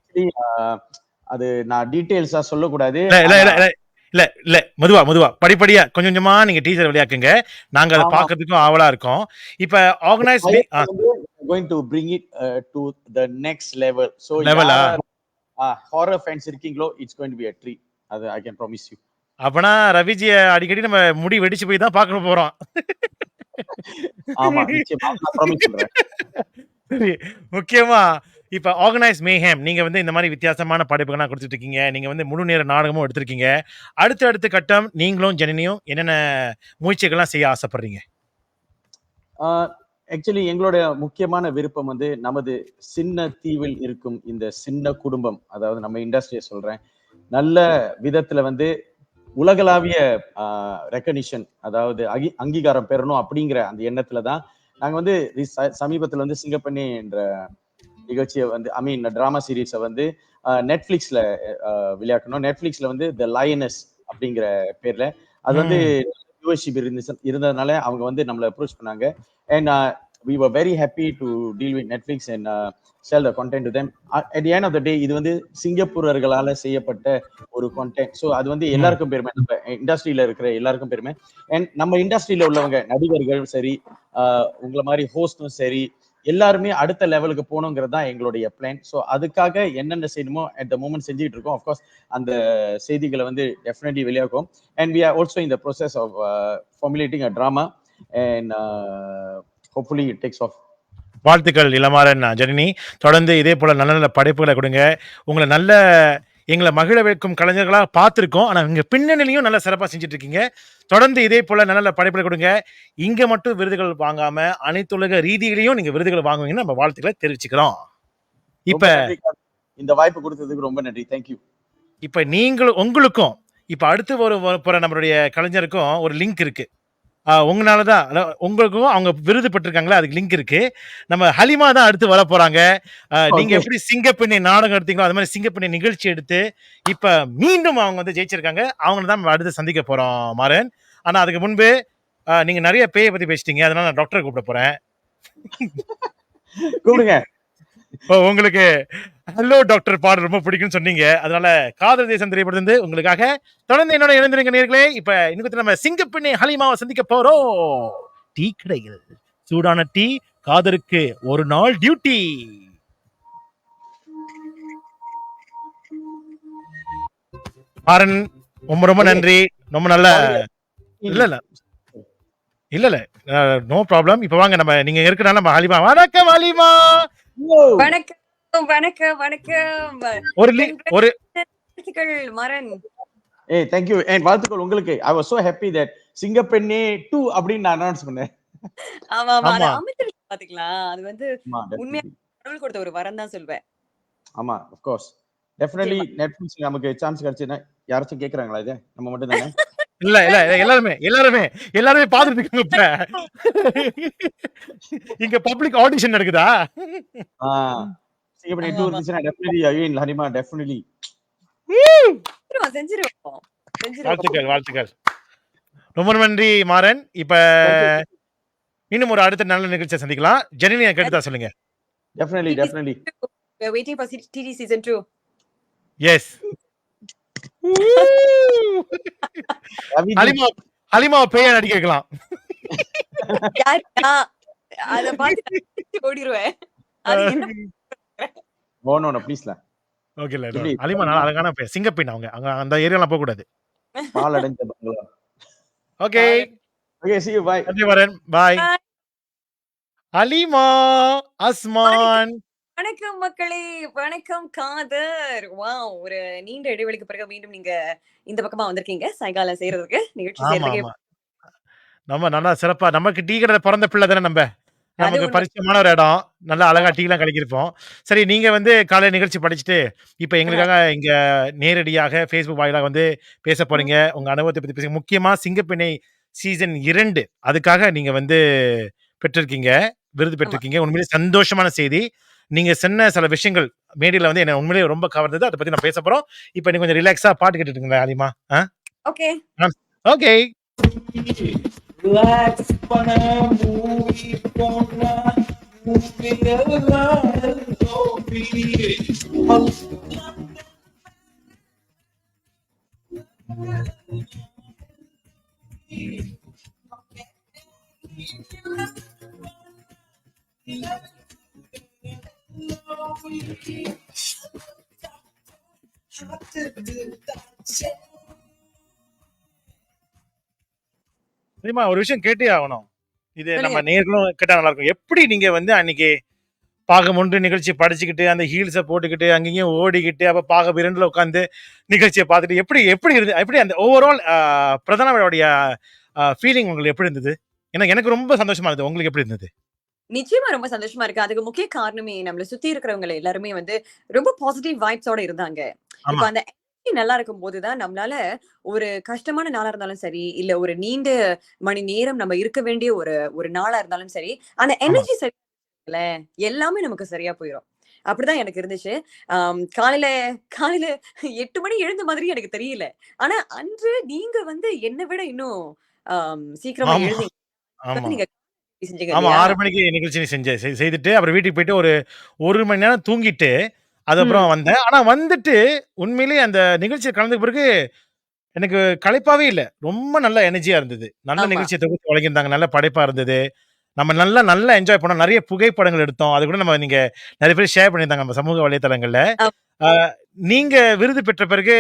அது நான் டீடைல்ஸா சொல்லக்கூடாது. இல்ல, இல்ல, ஆனா இல்ல, இல்ல. இல்ல, இல்ல. மெதுவா, மெதுவா. படிப்படியா கொஞ்சம் கொஞ்சமா நீங்க டீசர் வெளியாக்குங்க. நாங்க அத ஆமா. பார்க்கறதுக்கும் ஆவலா இருக்கோம். இப்ப ஆர்கனைஸ் மீ பயத்தை வந்து going to bring it to the next level. So லெவலா? யார் ஹாரர் ஃபேன்ஸ் இருக்கீங்களோ, it's going to be a treat. அது I can promise you. அப்பனா ரவிஜிய அடிக்கடி நம்ம முடி வெடிச்சு போய் தான் பார்க்க போறோம். ஆமா, நிச்சயமா. நான் ப்ராமிஸ் பண்றேன். சரி. முக்கியமா இப்ப ஆர்கனைஸ் மேஹேம் நீங்க வந்து இந்த மாதிரி வித்தியாசமான படைப்புகள்லாம் குடுத்துட்டு இருக்கீங்க. நீங்க வந்து முழு நேர நாடகமும் எடுத்திருக்கீங்க. அடுத்த கட்டம் நீங்களும் ஜனனியும் என்னென்ன முயற்சிகள்லாம் செய்ய ஆசைப்படுறீங்க? ஆக்சுவலி எங்களோட முக்கியமான விருப்பம் வந்து நமது சின்ன தீவில் இருக்கும் இந்த சின்ன குடும்பம், அதாவது நம்ம இண்டஸ்ட்ரியை சொல்றேன், நல்ல விதத்துல வந்து உலகளாவிய ரெக்கக்னிஷன், அதாவது அங்கீகாரம் பெறணும் அப்படிங்கிற அந்த எண்ணத்துல தான் நாங்க வந்து சமீபத்துல வந்து சிங்கப்பண்ணி என்ற நிகழ்ச்சியை வந்து டிராமா சீரீஸை வந்து நெட்ஃபிளிக்ஸ்ல விளையாடணும். நெட்ஃபிளிக்ஸ்ல வந்து த லயனஸ் அப்படிங்கிற பேர்ல அது வந்து வியூவர்ஷிப் இருந்ததுனால அவங்க வந்து நம்மளை அப்ரோச் பண்ணாங்க. And we were very happy to deal with Netflix and sell the content to them. At the end of the day, இது வந்து சிங்கப்பூரர்களால செய்யப்பட்ட ஒரு content. ஸோ அது வந்து எல்லாருக்கும் பெருமை, நம்ம இண்டஸ்ட்ரியில இருக்கிற எல்லாருக்கும் பெருமை. அண்ட் நம்ம இண்டஸ்ட்ரியில உள்ளவங்க நடிகர்கள் சரி, உங்களை மாதிரி ஹோஸ்டும் சரி, எல்லாருமே அடுத்த லெவலுக்கு போகணுங்கிறது தான் எங்களுடைய பிளான். ஸோ அதுக்காக என்னென்ன செய்யணுமோ அட் த மூமெண்ட் செஞ்சுட்டு இருக்கோம். அஃப்கோர்ஸ் அந்த செய்திகளை வந்து டெஃபினெட்லி வெளியாகும். And we are also in the process of formulating a drama and hopefully it takes off. வாழ்த்துக்கள் இளமாறன் ஜனனி. தொடர்ந்து இதே போல நல்ல நல்ல படைப்புகளை கொடுங்க. உங்களை நல்ல எங்களை மகிழ வைக்கும் கலைஞர்களா பார்த்துருக்கோம். ஆனா இங்க பின்னணியிலையும் நல்ல சிறப்பா செஞ்சுட்டு இருக்கீங்க. தொடர்ந்து இதே போல நல்ல நல்ல படைப்புகளை கொடுங்க. இங்க மட்டும் விருதுகள் வாங்காம அனைத்துலக ரீதியிலையும் நீங்க விருதுகள் வாங்குவீங்கன்னு நம்ம வாழ்த்துக்களை தெரிவிச்சுக்கிறோம். இப்ப இந்த வாய்ப்பு கொடுத்ததுக்கு ரொம்ப நன்றி. தேங்க்யூ. இப்ப உங்களுக்கும் இப்ப அடுத்து போற நம்மளுடைய கலைஞருக்கும் ஒரு லிங்க் இருக்கு. உங்களாலதான் உங்களுக்கும் அவங்க விருது பெற்றிருக்காங்களா, அதுக்கு லிங்க் இருக்கு. நம்ம ஹலிமா தான் அடுத்து வர போறாங்க. நீங்க எப்படி சிங்கப்பெண்ணை நாடகம் எடுத்தீங்களோ அது மாதிரி சிங்கப்பெண்ணை நிகழ்ச்சி எடுத்து இப்ப மீண்டும் அவங்க வந்து ஜெயிச்சிருக்காங்க. அவங்கள தான் நம்ம அடுத்து சந்திக்க போறோம் மாறன். ஆனா அதுக்கு முன்பு நீங்க நிறைய பேயை பத்தி பேசிட்டீங்க, அதனால நான் டாக்டரை கூப்பிட போறேன். கூப்பிடுங்க. உங்களுக்கு ஹலோ டாக்டர் பாடல் ரொம்ப பிடிக்கும்னு சொன்னீங்க, அதனால காதல் தேசம் திரைப்படத்திலிருந்து உங்களுக்காக. தொடர்ந்து என்னோட இணைந்திருங்க நேர்களே. இப்ப இன்னும் நம்ம சிங்கப்பெண்ணை ஹலிமாவை சந்திக்க போறோம். டீ கடையில் சூடான டீ, காதலுக்கு ஒரு நாள் டியூட்டி. மாறன் ரொம்ப ரொம்ப நன்றி. ரொம்ப நல்ல இல்ல இல்ல நோ ப்ராப்ளம். இப்ப வாங்க நம்ம நீங்க இருக்கனால நம்ம ஹலிமா. வணக்கம் ஹலிமா. வணக்கம் வணக்கம் வணக்கம். ஒரு மரன். ஏய் தேங்க் யூ. அண்ட் வாழ்த்துக்கள் உங்களுக்கு. I was so happy that சிங்கப்பெண்ணே 2 அப்படின்னு நான் அனௌன்ஸ் பண்ணேன். ஆமா ஆமா, அது அமைச்சர் பாத்தீங்களா, அது வந்து உண்மையா definitely. கடவுள் கொடுத்த ஒரு வரம் தான் சொல்வேன். ஆமா of course. Definitely Netflix நமக்கு சான்ஸ் கிடைச்சுனா யாராச்சும் கேக்குறாங்களா இது? நம்ம மட்டும் தானே? இல்ல எல்லாருமே பாத்துட்டு இருக்காங்க. இப்ப இங்க பப்ளிக் ஆடிஷன் நடக்குதா? சிங்கப்பெண்ணே 2 இருந்துச்சுனா definitely again ஹரிமா definitely. செஞ்சிருவோம். வாழ்த்துக்கள். ரொம்ப நன்றி மாறன். இப்ப இன்னும் ஒரு அடுத்த நல்ல நிகழ்ச்சியை சந்திக்கலாம். ஜனனியை கேட்டுதான் சொல்லுங்க. Definitely. We are waiting for TD season 2. Yes. Halima பேய நடிக்க வைக்கலாம். அத பார்த்து ஓடிடுவேன். அது என்ன? No please. ஓகே இல்ல. ஹலிமா நல்ல அழகான பேர். சிங்கப்பெண் அவங்க. அந்த ஏரியாலாம் போக கூடாது. பால் அடைஞ்ச பங்களா. ஓகே. See you. Bye. நன்றி வரேன். Bye. ஹலிமா, அஸ்மான். வணக்கம் மக்களே. வணக்கம் காதர். வாவ், ஒரு நீண்ட இடைவெளிக்கு பிறகு மீண்டும் நீங்க இந்த பக்கமா வந்திருக்கீங்க சாயங்காலம் செய்யறதுக்கு, நிகழ்ச்சி செய்யறதுக்கு. நம்ம நல்லா சிறப்பா நமக்கு டீ கடை பிறந்த பிள்ளை தானே நம்ம. அது நமக்கு உண்மை. பரிச்சயமான ஒரு இடம். நல்லா ஆ, அழகா டீலாம் கலக்கியிருப்போம். சரி, நீங்க வந்து காலை நிகழ்ச்சி படிச்சுட்டு, இப்ப ஆ. எங்களுக்காக இங்க நேரடியாக Facebook வாயிலா வந்து பேச ம். போறீங்க. உங்க அனுபவத்த பத்தி பேசுங்க. முக்கியமா சிங்கப்பெண்ணை சீசன் 2 அதுக்காக நீங்க வந்து பெற்றிருக்கீங்க. விருது ஆமா. பெற்றிருக்கீங்க. உண்மையிலேயே சந்தோஷமான செய்தி. நீங்க சொன்ன சில விஷயங்கள் மேடையில வந்து என்ன உண்மையிலேயே ரொம்ப கவர்ந்தது. அத பத்தி நான் பேச போறோம். இப்ப நீங்க கொஞ்சம் ரிலாக்ஸா பாட்டு கேட்டுட்டு இருக்கீங்களா ஆலிமா? ஆ? ஓகே. ஆ. ஓகே. Relax பண்ண மூவி போனா மூவியெல்லாம் கோபி சரிம்மா, ஒரு விஷயம் கேட்டே ஆகணும். இது நம்ம சொல்லுங்க. நேயர்களும் கேட்டா நல்லா இருக்கும். எப்படி நீங்க வந்து அன்னைக்கு பாகம் 1 நிகழ்ச்சி படிச்சுக்கிட்டு, அந்த ஹீல்ஸ போட்டுக்கிட்டு, அங்கேயும் ஓடிக்கிட்டு, அப்ப பாகம் 2ல உட்கார்ந்து நிகழ்ச்சிய பார்த்துட்டு எப்படி எப்படி எப்படி அந்த ஓவரால் பிரதான விழாவுடைய ஃபீலிங் உங்களுக்கு எப்படி இருந்தது? ஏன்னா எனக்கு ரொம்ப சந்தோஷமா இருந்தது. உங்களுக்கு எப்படி இருந்தது? நிச்சயமா ரொம்ப சந்தோஷமா இருக்கு. அதுக்கு முக்கிய காரணமே நம்மள சுத்தி இருக்கிறவங்க எல்லாருமே வந்து ரொம்ப பாசிட்டிவ் வைப்ஸோட இருந்தாங்க. இப்ப ஆமா, அந்த எனர்ஜி நல்லா இருக்கும்போது தான் நம்மளால ஒரு கஷ்டமான நாளா இருந்தாலும் சரி, இல்ல ஒரு நீண்ட மணி நேரம் நம்ம இருக்க வேண்டிய ஒரு ஒரு நாளா இருந்தாலும் சரி, அந்த ஆமா. எனர்ஜி சரி எல்லாமே நமக்கு சரியா போயிரும். அப்படிதான் எனக்கு இருந்துச்சு. காலையில காலையில 8 மணி எழுந்த மாதிரி எனக்கு தெரியல. ஆனா அன்று நீங்க வந்து என்ன விட இன்னும் சீக்கிரமா ஆமா, எழுந்தீங்க. ஆமா. நீங்க செஞ்சீங்க ஆமா, இல்லையா? 6 மணிக்கு நிகழ்ச்சி செஞ்சேன். செய்துட்டு அப்புறம் வீட்டுக்கு போயிட்டு ஒரு 1 மணி நேரம் தூங்கிட்டு, ம். அதுக்கப்புறம் வந்தேன். ஆனா வந்துட்டு உண்மையிலேயே அந்த நிகழ்ச்சியில கலந்த பிறகு எனக்கு களைப்பாவே இல்ல. ரொம்ப நல்ல எனர்ஜியா இருந்தது. நல்ல ஆமா. நிகழ்ச்சிய தொகுத்து வழங்கியிருந்தாங்க. நல்ல படைப்பா இருந்தது. நம்ம நல்லா நல்லா என்ஜாய் பண்ணோம். நெறைய புகைப்படங்கள் எடுத்தோம். அது கூட நீங்க நெறைய பேர் ஷேர் பண்ணியிருந்தாங்க நம்ம சமூக வலைதளங்கள்ல. ஆம். ஆ நீங்க விருது பெற்ற பிறகு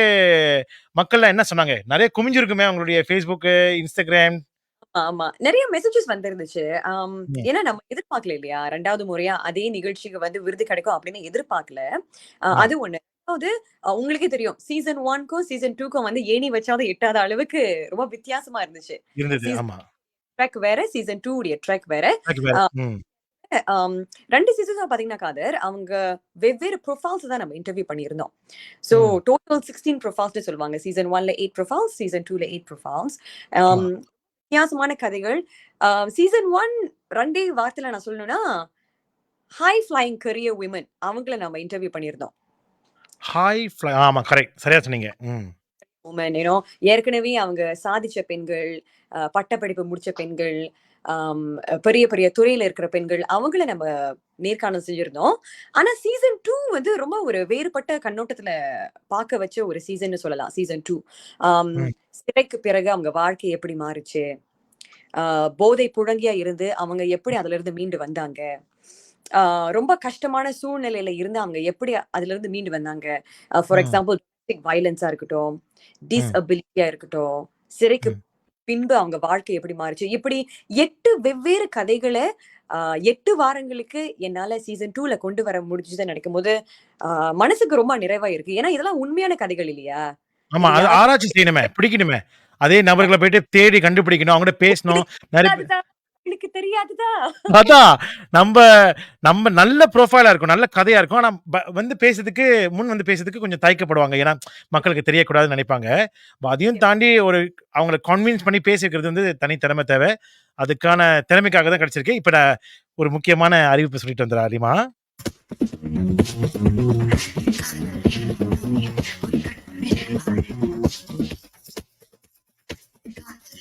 மக்கள்லாம் என்ன சொன்னாங்க? நெறைய குமிஞ்சிருக்குமே உங்களுடைய Facebook, Instagram. ஆமா. நெறைய மெசேஜஸ் வந்திருந்துச்சு. ம். ஏன்னா நம்ம எதிர்பார்க்கல இல்லையா? 2வது முறையா அதே நிகழ்ச்சிக்கு வந்து விருது கிடைக்கும் அப்படின்னு எதிர்பார்க்கல. ஆமா. அது 1. 2வது உங்களுக்கே தெரியும். சீசன் 1க்கும் சீசன் 2க்கும் வந்து ஏணி வச்சாலும் எட்டாத அளவுக்கு ரொம்ப வித்தியாசமா இருந்துச்சு. இருந்தது. சீசன் ஆமா. ட்ராக் வேற, சீசன் 2 உடைய ட்ராக் வேற. எனக்கு வேற. அ ம். அம் 2 சீசன்ஸா பார்த்தீங்கன்னா காதர், அவங்க வெவ்வேறு ப்ரொஃபைல்ஸ் தான் நம்ம இன்டர்வியூ பண்ணியிருந்தோம். ஸோ ம். டோட்டல் 16 ப்ரொஃபைல்ஸ்ன்னு சொல்லுவாங்க. சீசன் 1ல 8 ப்ரொஃபைல்ஸ், சீசன் 2ல 8 ப்ரொஃபைல்ஸ். ஆமா. அம் வித்தியாசமான கதைகள். சீசன் 1 2 வார்த்தையில நான் சொல்லணும்னா, ஹை ஃப்ளையிங் கரியர் விமன் அவங்கள நம்ம இன்டர்வியூ பண்ணியிருந்தோம். ஆமா, கரெக்ட். சரியா சொன்னீங்க. ம். வுமன் ஏற்கனவே அவங்க சாதிச்ச பெண்கள், பட்டப்படிப்பு முடிச்ச பெண்கள், ஆம் பெரிய பெரிய துறையில இருக்கிற பெண்கள், அவங்கள நம்ம நேர்காணல் செஞ்சிருந்தோம். ஆனா சீசன் 2 வந்து ரொம்ப ஒரு வேறுபட்ட கண்ணோட்டத்துல பார்க்க வச்ச ஒரு சீசன்னு சொல்லலாம். சீசன் 2. ஆம் ம். சிறைக்கு பிறகு அவங்க வாழ்க்கை எப்படி மாறுச்சு? ஆ போதை புழங்கியா இருந்து அவங்க எப்படி அதிலிருந்து மீண்டு வந்தாங்க? ஆ ரொம்ப கஷ்டமான சூழ்நிலையில இருந்து அவங்க எப்படி அதிலிருந்து மீண்டு வந்தாங்க? ஃபார் ம். எக்ஸாம்பிள் டொமஸ்டிக் வயலன்ஸா இருக்கட்டும், ம். டிசபிலிட்டியா இருக்கட்டும், சிறைக்கு ம். பின்பு அவங்க வாழ்க்கை எப்படி மாறுச்சு? இப்படி 8 வெவ்வேறு கதைகள 8 வாரங்களுக்கு என்னால சீசன் 2ல கொண்டு வர முடிஞ்சுதுன்னு நெனைக்கும்போது, ஆ மனசுக்கு ரொம்ப நிறைவா இருக்கு. ஏன்னா இதெல்லாம் உண்மையான கதைகள் இல்லையா? ஆமா. இது அது யார் ஆராய்ச்சி செய்யணுமே. பிடிக்கணுமே. அதே நபர்கள போயிட்டு தேடி கண்டுபிடிக்கணும். அவங்ககிட்ட பேசணும். நெறைய தெரியாதுதா, எனக்கு தெரியாதுதா. அதான். நம்ப நம்ப நல்ல ப்ரொஃபைலா இருக்கும். நல்ல கதையா இருக்கும். ஆனா வந்து பேசுறதுக்கு வந்து பேசுறதுக்கு கொஞ்சம் தயக்கப்படுவாங்க. ஏன்னா, மக்களுக்கு தெரியக்கூடாதுன்னு நெனைப்பாங்க. அதையும் தாண்டி அவங்கள கன்வின்ஸ் பண்ணி பேச வைக்கிறது வந்து தனி திறமை தேவை. அதுக்கான திறமைக்காக தான் கிடைச்சிருக்கு. இப்ப நான் ஒரு முக்கியமான அறிவிப்பு சொல்லிட்டு வந்துர்றேன் அலிமா.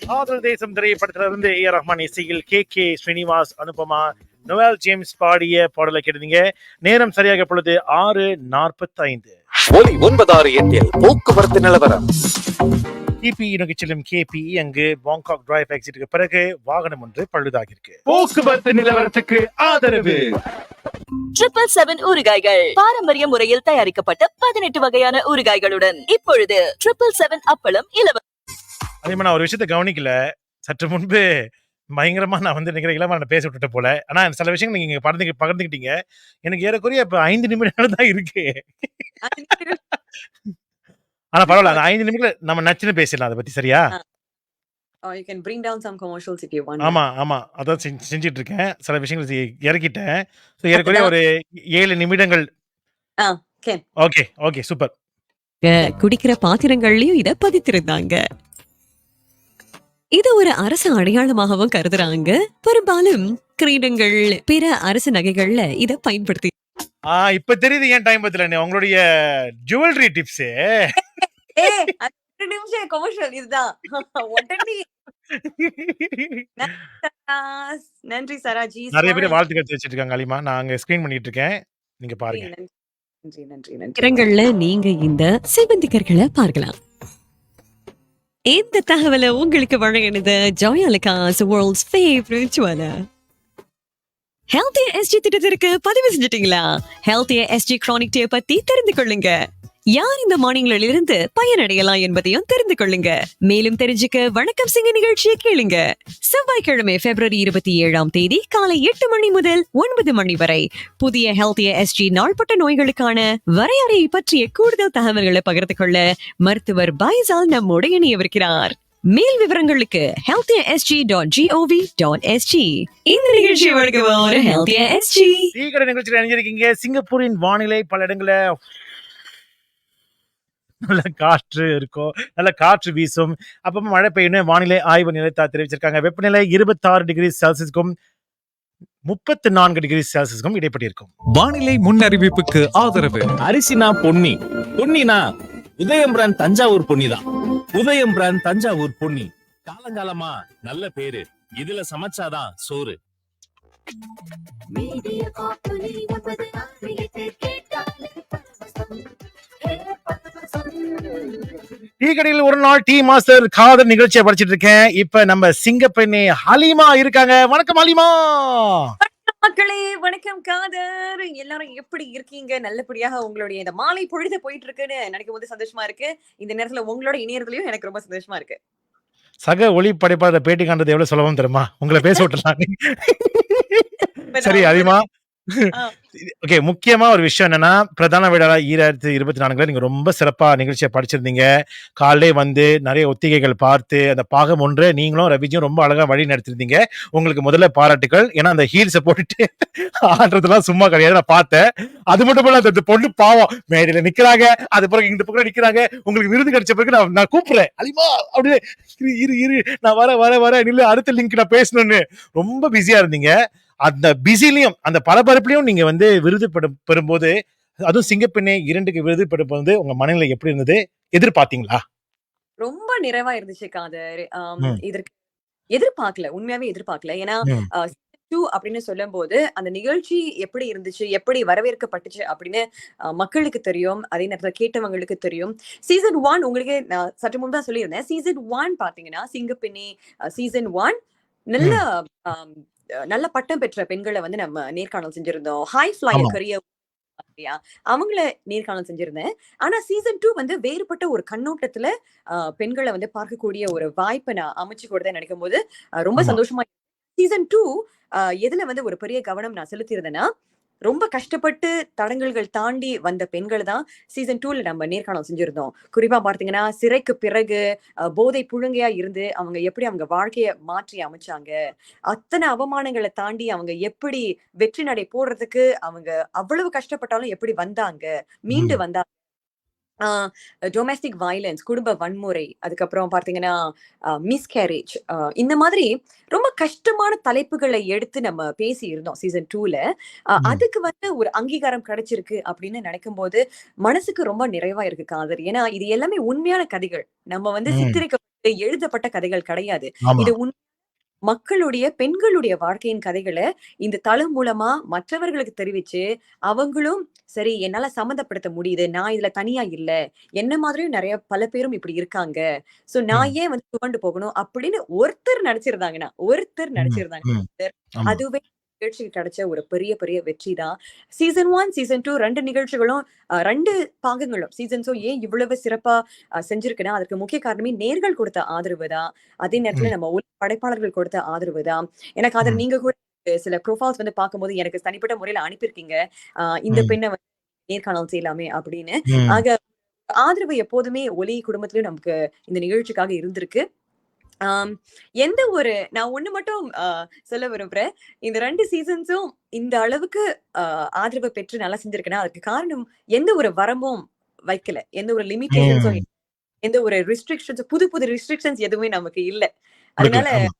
காதல் தேசம் திரைப்படத்திலிருந்து ஏ ஆர் ரஹ்மான் இசையில் K Srinivas, Anupama, Noel James பாடிய பாடலை கேட்டீங்க. நேரம் சரியாக இப்பொழுது 6:45. ஒலி 968 போக்குவரத்து நிலவரம். டிபி நோக்கி செல்லும் கேபி அங்கு பாங்காக் டிரைவ் எக்ஸிட்டுக்கு பிறகு வாகனம் ஒன்று பழுதாகிருக்கு. போக்குவரத்து நிலவரத்துக்கு ஆதரவு 777 ஊறுகாய்கள் பாரம்பரிய முறையில் தயாரிக்கப்பட்ட 18 வகையான ஊறுகாய்களுடன் இப்பொழுது 777 அப்பளம் இலவசம். அதே மாதிரி நான் ஒரு விஷயத்த கவனிக்கல. சற்று முன்பு பயங்கரமா நான் வந்து நினைக்கிறேன் இளமான பேச விட்டுட்ட போல. ஆனா சில விஷயங்கள் நீங்க பகிர்ந்துக்கிட்டீங்க. எனக்கு ஏறக்குறைய இப்ப 5 நிமிடங்கள் தான் இருக்கு. ஆனா பரவால்ல. அந்த 5 நிமிடத்துல நம்ம நச்சுன்னு பேசிடலாம் அத பத்தி, சரியா? ஆ. You can bring down some commercials if you want. ஆமா, ஆமா. அதான் செஞ்சுட்டு இருக்கேன். சில விஷயங்கள் இறக்கிட்டேன். ஸோ ஏறக்குறைய நான் ஒரு 7 நிமிடங்கள். கேன். Okay, okay. சூப்பர். குடிக்கிற பாத்திரங்கள்லயும் இத பதித்திருந்தாங்க. இது ஒரு அரசு அடையாளமாகவும் கருதுறாங்க. பெரும்பாலும் கிரீடங்கள், பிற அரசு நகைகள்ல இத பயன்படுத்தி இப்ப தெரியுது ஏன் டைம் பத்தலன்னு. உங்களுடைய ஜுவல்லரி டிப்ஸு. ஏய், அது 2 நிமிஷம் கமர்ஷியல் இதுதான். உடனே நன்றி சராஜி. நெறைய பேர் வாழ்த்துக்கள் தெரிவிச்சிட்டு இருக்காங்க அலிமா. நான் அங்க ஸ்கிரீன் பண்ணிட்டு இருக்கேன். நீங்க பாருங்க. நன்றி நன்றி நன்றி. இடங்கள்ல நீங்க இந்த செவந்திக்கர்களை பார்க்கலாம். இந்த தகவலை உங்களுக்கு வழங்கினது Joyalukkas world's favourite jeweller. Healthier SG திட்டத்திற்கு பதிவு செஞ்சிட்டீங்களா? ஹெல்த்தியர் எஸ்ஜி கிரானிக் டே பத்தி தெரிந்து கொள்ளுங்க. யார் இந்த மார்னிங்ல இருந்து பயனடையலாம் என்பதையும் தெரிந்து கொள்ளுங்க. மேலும் தெரிஞ்சுக்க வணக்கம் சிங்க நிகழ்ச்சியை கேளுங்க. செவ்வாய்க்கிழமை February 27 காலை 8 மணி முதல் 9 மணி வரை புதிய ஹெல்த்தியர் எஸ்ஜி நாள்பட்ட நோய்களுக்கான வரையறை பற்றிய கூடுதல் தகவல்களை பகிர்ந்து கொள்ள மருத்துவர் பைசால் நம்மோடு இணையவிருக்கிறார். மேல் விவரங்களுக்கு healthiersg.gov.sg. இந்த நிகழ்ச்சியை வழங்குவோர் ஹெல்த்தியர் எஸ்ஜி. சீக்கிர நிகழ்ச்சியில் இணைஞ்சிருக்கீங்க. சிங்கப்பூரின் வானிலை பல இடங்கள்ல நல்ல காற்று இருக்கும், நல்ல காற்று வீசும், அப்பப்போ மழை பெய்யும்னு வானிலை ஆய்வு நிலையத்தார் தெரிவிச்சிருக்காங்க. வெப்பநிலை 26 டிகிரி செல்சியஸ்க்கும் 34 டிகிரி செல்சியஸ்க்கும் இடைப்பட்டிருக்கும். வானிலை முன்னறிவிப்புக்கு ஆதரவு. அரிசினா பொன்னி, பொன்னினா உதயம் பிராண்ட் தஞ்சாவூர் பொன்னி தான். உதயம் பிராண்ட் தஞ்சாவூர் பொன்னி காலங்காலமா நல்ல பேரு. இதுல சமைச்சாதான் சோறு. டீ கடையில் ஒரு நாள் டீ மாஸ்டர் காதல் நிகழ்ச்சியை படிச்சிட்டு இருக்கேன். இப்ப நம்ம சிங்கப்பெண்ணே ஹலிமா இருக்காங்க. வணக்கம் ஹலிமா. மக்களே வணக்கம். காதர், எல்லாரும் எப்படி இருக்கீங்க? நல்லபடியாக உங்களுடைய இந்த மாலை பொழுது போயிட்டு இருக்குன்னு நினைக்கும் போது சந்தோஷமா இருக்கு. இந்த நேரத்துல உங்களோட இணையர்களையும் எனக்கு ரொம்ப சந்தோஷமா இருக்கு. சக ஒளி படைப்பாளர் பேட்டி காண்றது எவ்வளவு சுலபம் தெரியுமா? உங்களை பேச விட்டுலாம். சரி ஹலிமா. ஓகே, முக்கியமா ஒரு விஷயம் என்னன்னா, பிரதான விழா 2024 நீங்க ரொம்ப சிறப்பா நிகழ்ச்சியை படிச்சிருந்தீங்க. காலையிலே வந்து நிறைய ஒத்திகைகள் பார்த்து அந்த பாகம் 1 நீங்களும் ரவிஜியும் ரொம்ப அழகா வழி நடத்திருந்தீங்க. உங்களுக்கு முதல்ல பாராட்டுகள். ஏன்னா அந்த ஹீல்ஸை போட்டுட்டு ஆடுறதுலாம் சும்மா கிடையாது, நான் பார்த்தேன். அது மட்டும் போல அந்த பொண்ணு பாவம் மேடையில நிக்கிறாங்க, அது பிறகு இந்த பக்கம் நிக்கிறாங்க. உங்களுக்கு விருது கிடைச்ச பிறகு நான் கூப்பிடுறேன் அலிமா அப்படியே, இரு நான் வர நில்லு, அடுத்த லிங்க் நான் பேசணும்னு ரொம்ப பிஸியா இருந்தீங்க. அந்த பிஸிலையும் அந்த பரபரப்புலையும் நீங்க வந்து விருது பெறும்போது, அதுவும் சிங்கப்பெண்ணே 2க்கு விருது பெறும்போது உங்க மனநிலை எப்படி இருந்தது? எதிர்பார்த்தீங்களா? ரொம்ப நிறைவா இருந்துச்சு காதர். இதற்கு எதிர்பார்க்கல, உண்மையாவே எதிர்பார்க்கல. ஏன்னா 2 அப்படின்னு சொல்லும் போது அந்த நிகழ்ச்சி எப்படி இருந்துச்சு, எப்படி வரவேற்கப்பட்டுச்சு அப்படின்னு மக்களுக்கு தெரியும், அதே நேரத்துல கேட்டவங்களுக்கு தெரியும். சீசன் 1 உங்களுக்கு நான் சற்று முன்பு தான் சொல்லியிருந்தேன். சீசன் 1 பாத்தீங்கன்னா சிங்கப்பெண்ணே சீசன் 1 நல்ல நல்ல பட்டம் பெற்ற பெண்களை வந்து நம்ம நேர்காணல் செஞ்சிருந்தோம். ஹை ஃபிளையர் கரியர் அவங்கள நேர்காணல் செஞ்சிருந்தேன். ஆனா சீசன் 2 வந்து வேறுபட்ட ஒரு கண்ணோட்டத்துல பெண்களை வந்து பார்க்கக்கூடிய ஒரு வாய்ப்பை நான் அமைச்சு கொடுத்தேன் நினைக்கும் போது ரொம்ப சந்தோஷமா. சீசன் 2 எதுல வந்து ஒரு பெரிய கவனம் நான் செலுத்தியிருந்தேன்னா, ரொம்ப கஷ்டப்பட்டு தடங்கல்கள் தாண்டி வந்த பெண்கள் தான் சீசன் 2ல நம்ம நேர்காணல் செஞ்சிருந்தோம். குறிப்பா பார்த்தீங்கன்னா, சிறைக்கு பிறகு போதை புழுங்கையா இருந்து அவங்க எப்படி அவங்க வாழ்க்கைய மாற்றி அமைச்சாங்க, அத்தனை அவமானங்களை தாண்டி அவங்க எப்படி வெற்றி நடை போடுறதுக்கு அவங்க அவ்வளவு கஷ்டப்பட்டாலும் எப்படி வந்தாங்க, மீண்டு வந்தாங்க. டொமெஸ்டிக் வயலன்ஸ், குடும்ப வன்முறை, அதுக்கப்புறம் பார்த்தீங்கன்னா மிஸ்கேரேஜ், இந்த மாதிரி ரொம்ப கஷ்டமான தலைப்புகளை எடுத்து நம்ம பேசி இருந்தோம் சீசன் 2ல. அதுக்கு வந்து ஒரு அங்கீகாரம் கிடைச்சிருக்கு அப்படின்னு நினைக்கும் போது மனசுக்கு ரொம்ப நிறைவா இருக்கு காதர். ஏன்னா இது எல்லாமே உண்மையான கதைகள், நம்ம வந்து சித்தரிக்கப்பட்டு எழுதப்பட்ட கதைகள் கிடையாது. இது மக்களுடைய பெண்களுடைய வாழ்க்கையின் கதைகளை இந்த தளம் மூலமா மற்றவர்களுக்கு தெரிவிச்சு, அவங்களும் சரி என்னால சம்மந்தப்படுத்த முடியுது, நான் இதுல தனியா இல்ல, என்ன மாதிரியும் நிறைய பல பேரும் இப்படி இருக்காங்க, சோ நான் ஏன் வந்து துவண்டு போகணும் அப்படின்னு ஒருத்தர் நினைச்சிருந்தாங்கன்னா அதுவே நிகழ்ச்சிக்கு கிடைச்ச ஒரு பெரிய பெரிய வெற்றி தான். சீசன் 1 சீசன் 2 2 நிகழ்ச்சிகளும் 2 பாகங்களும் சீசன்ஸும் ஏன் இவ்வளவு சிறப்பா செஞ்சிருக்குன்னா, அதற்கு முக்கிய காரணமே நேர்கள் கொடுத்த ஆதரவு தான். அதே நேரத்துல நம்ம படைப்பாளர்கள் கொடுத்த ஆதரவு தான். எனக்கு அதை நீங்க கூட சில ப்ரொஃபைல்ஸ் வந்து பார்க்கும்போது எனக்கு தனிப்பட்ட முறையில அனுப்பியிருக்கீங்க, இந்த பெண்ணை வந்து நேர்காணல் செய்யலாமே அப்படின்னு. ஆக ஆதரவு எப்போதுமே ஒலி குடும்பத்திலயும் நமக்கு இந்த நிகழ்ச்சிக்காக இருந்திருக்கு. ஆம், எந்த ஒரு நான் ஒண்ணு மட்டும் சொல்ல விரும்புறேன். இந்த 2 சீசன்ஸும் இந்த அளவுக்கு ஆதரவு பெற்று நல்லா செஞ்சிருக்குன்னா, அதுக்கு காரணம் எந்த ஒரு வரம்பும் வைக்கல. எந்த ஒரு லிமிட்டேஷன்ஸும் ம். எந்த ஒரு ரெஸ்ட்ரிக்ஷன்ஸ் புது புது ரெஸ்ட்ரிக்ஷன்ஸ் எதுவுமே நமக்கு இல்ல. குடுக்கல. அதனால ஆமா.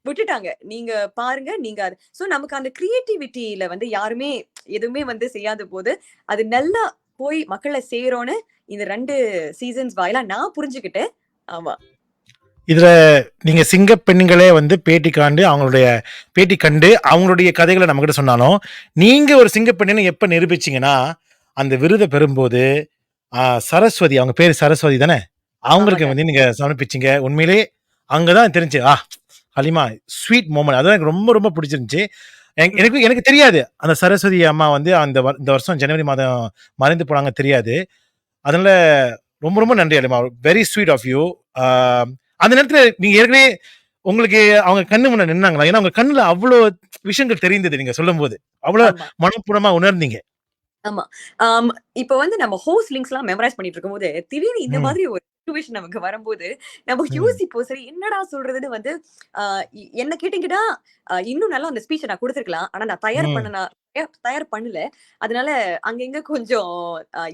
விட்டுட்டாங்க. நீங்க பாருங்க. நீங்க அது நமக்கு அந்த கிரியேட்டிவிட்டில வந்து யாருமே எதுவுமே வந்து செய்யாத போது, அது நல்லா போய் மக்கள சேரும்னு இந்த 2 சீசன்ஸ் வாயிலா நான் புரிஞ்சுகிட்டேன். ஆமா. இதுல நீங்க சிங்க பெண்களே வந்து பேட்டி கண்டு அவங்களுடைய கதைகள நம்மகிட்ட சொன்னாலும், நீங்க ஒரு சிங்க பெண்ணுன்னு எப்ப நிரூபிச்சீங்கன்னா, அந்த விருத பெறும்போது, சரஸ்வதி அவங்க பேரு சரஸ்வதி தானே? அவங்களுக்கு ஆமாங்க. வந்து நீங்க சமர்ப்பிச்சீங்க. உண்மையிலே அங்க தான் தெரிஞ்சுச்சு. Halima sweet moment. அதான் எனக்கு ரொம்ப ரொம்ப பிடிச்சிருந்துச்சு. ம். எனக்கு எனக்கு தெரியாது. அந்த சரஸ்வதி அம்மா வந்து இந்த வருஷம் ஜனவரி மாதம் மறைந்து போனாங்க தெரியாது. அதனால ரொம்ப ரொம்ப நன்றி Halima. Very sweet of you. ஆ அந்த நேரத்துல நீங்க ஏற்கனவே உங்களுக்கு அவங்க கண்ணு முன்ன நின்னாங்களா? ஏன்னா உங்க கண்ணுல அவ்ளோ விஷயங்கள் தெரிந்தது நீங்க சொல்லும்போது. அவ்ளோ ஆமா. மனப்பூர்வமா உணர்ந்தீங்க. ஆமா. ஆம், இப்ப வந்து நம்ம ஹோஸ்ட் லிங்க்ஸ்லாம் மெமரைஸ் பண்ணிட்டு இருக்கும்போது, திடீர்னு இந்த ம், மாதிரி ஒரு சிச்சுவேஷன் நமக்கு வரும்போது, நம்ம ம், யோசிப்போம். சரி என்னடா சொல்றதுன்னு வந்து அ என்ன கேட்டீங்கன்னா, இன்னும் நல்லா அந்த ஸ்பீச்ச நான் குடுத்துருக்கலாம். ஆனா நான் ம், தயார் பண்ணல. அதனால அங்க இங்க கொஞ்சம்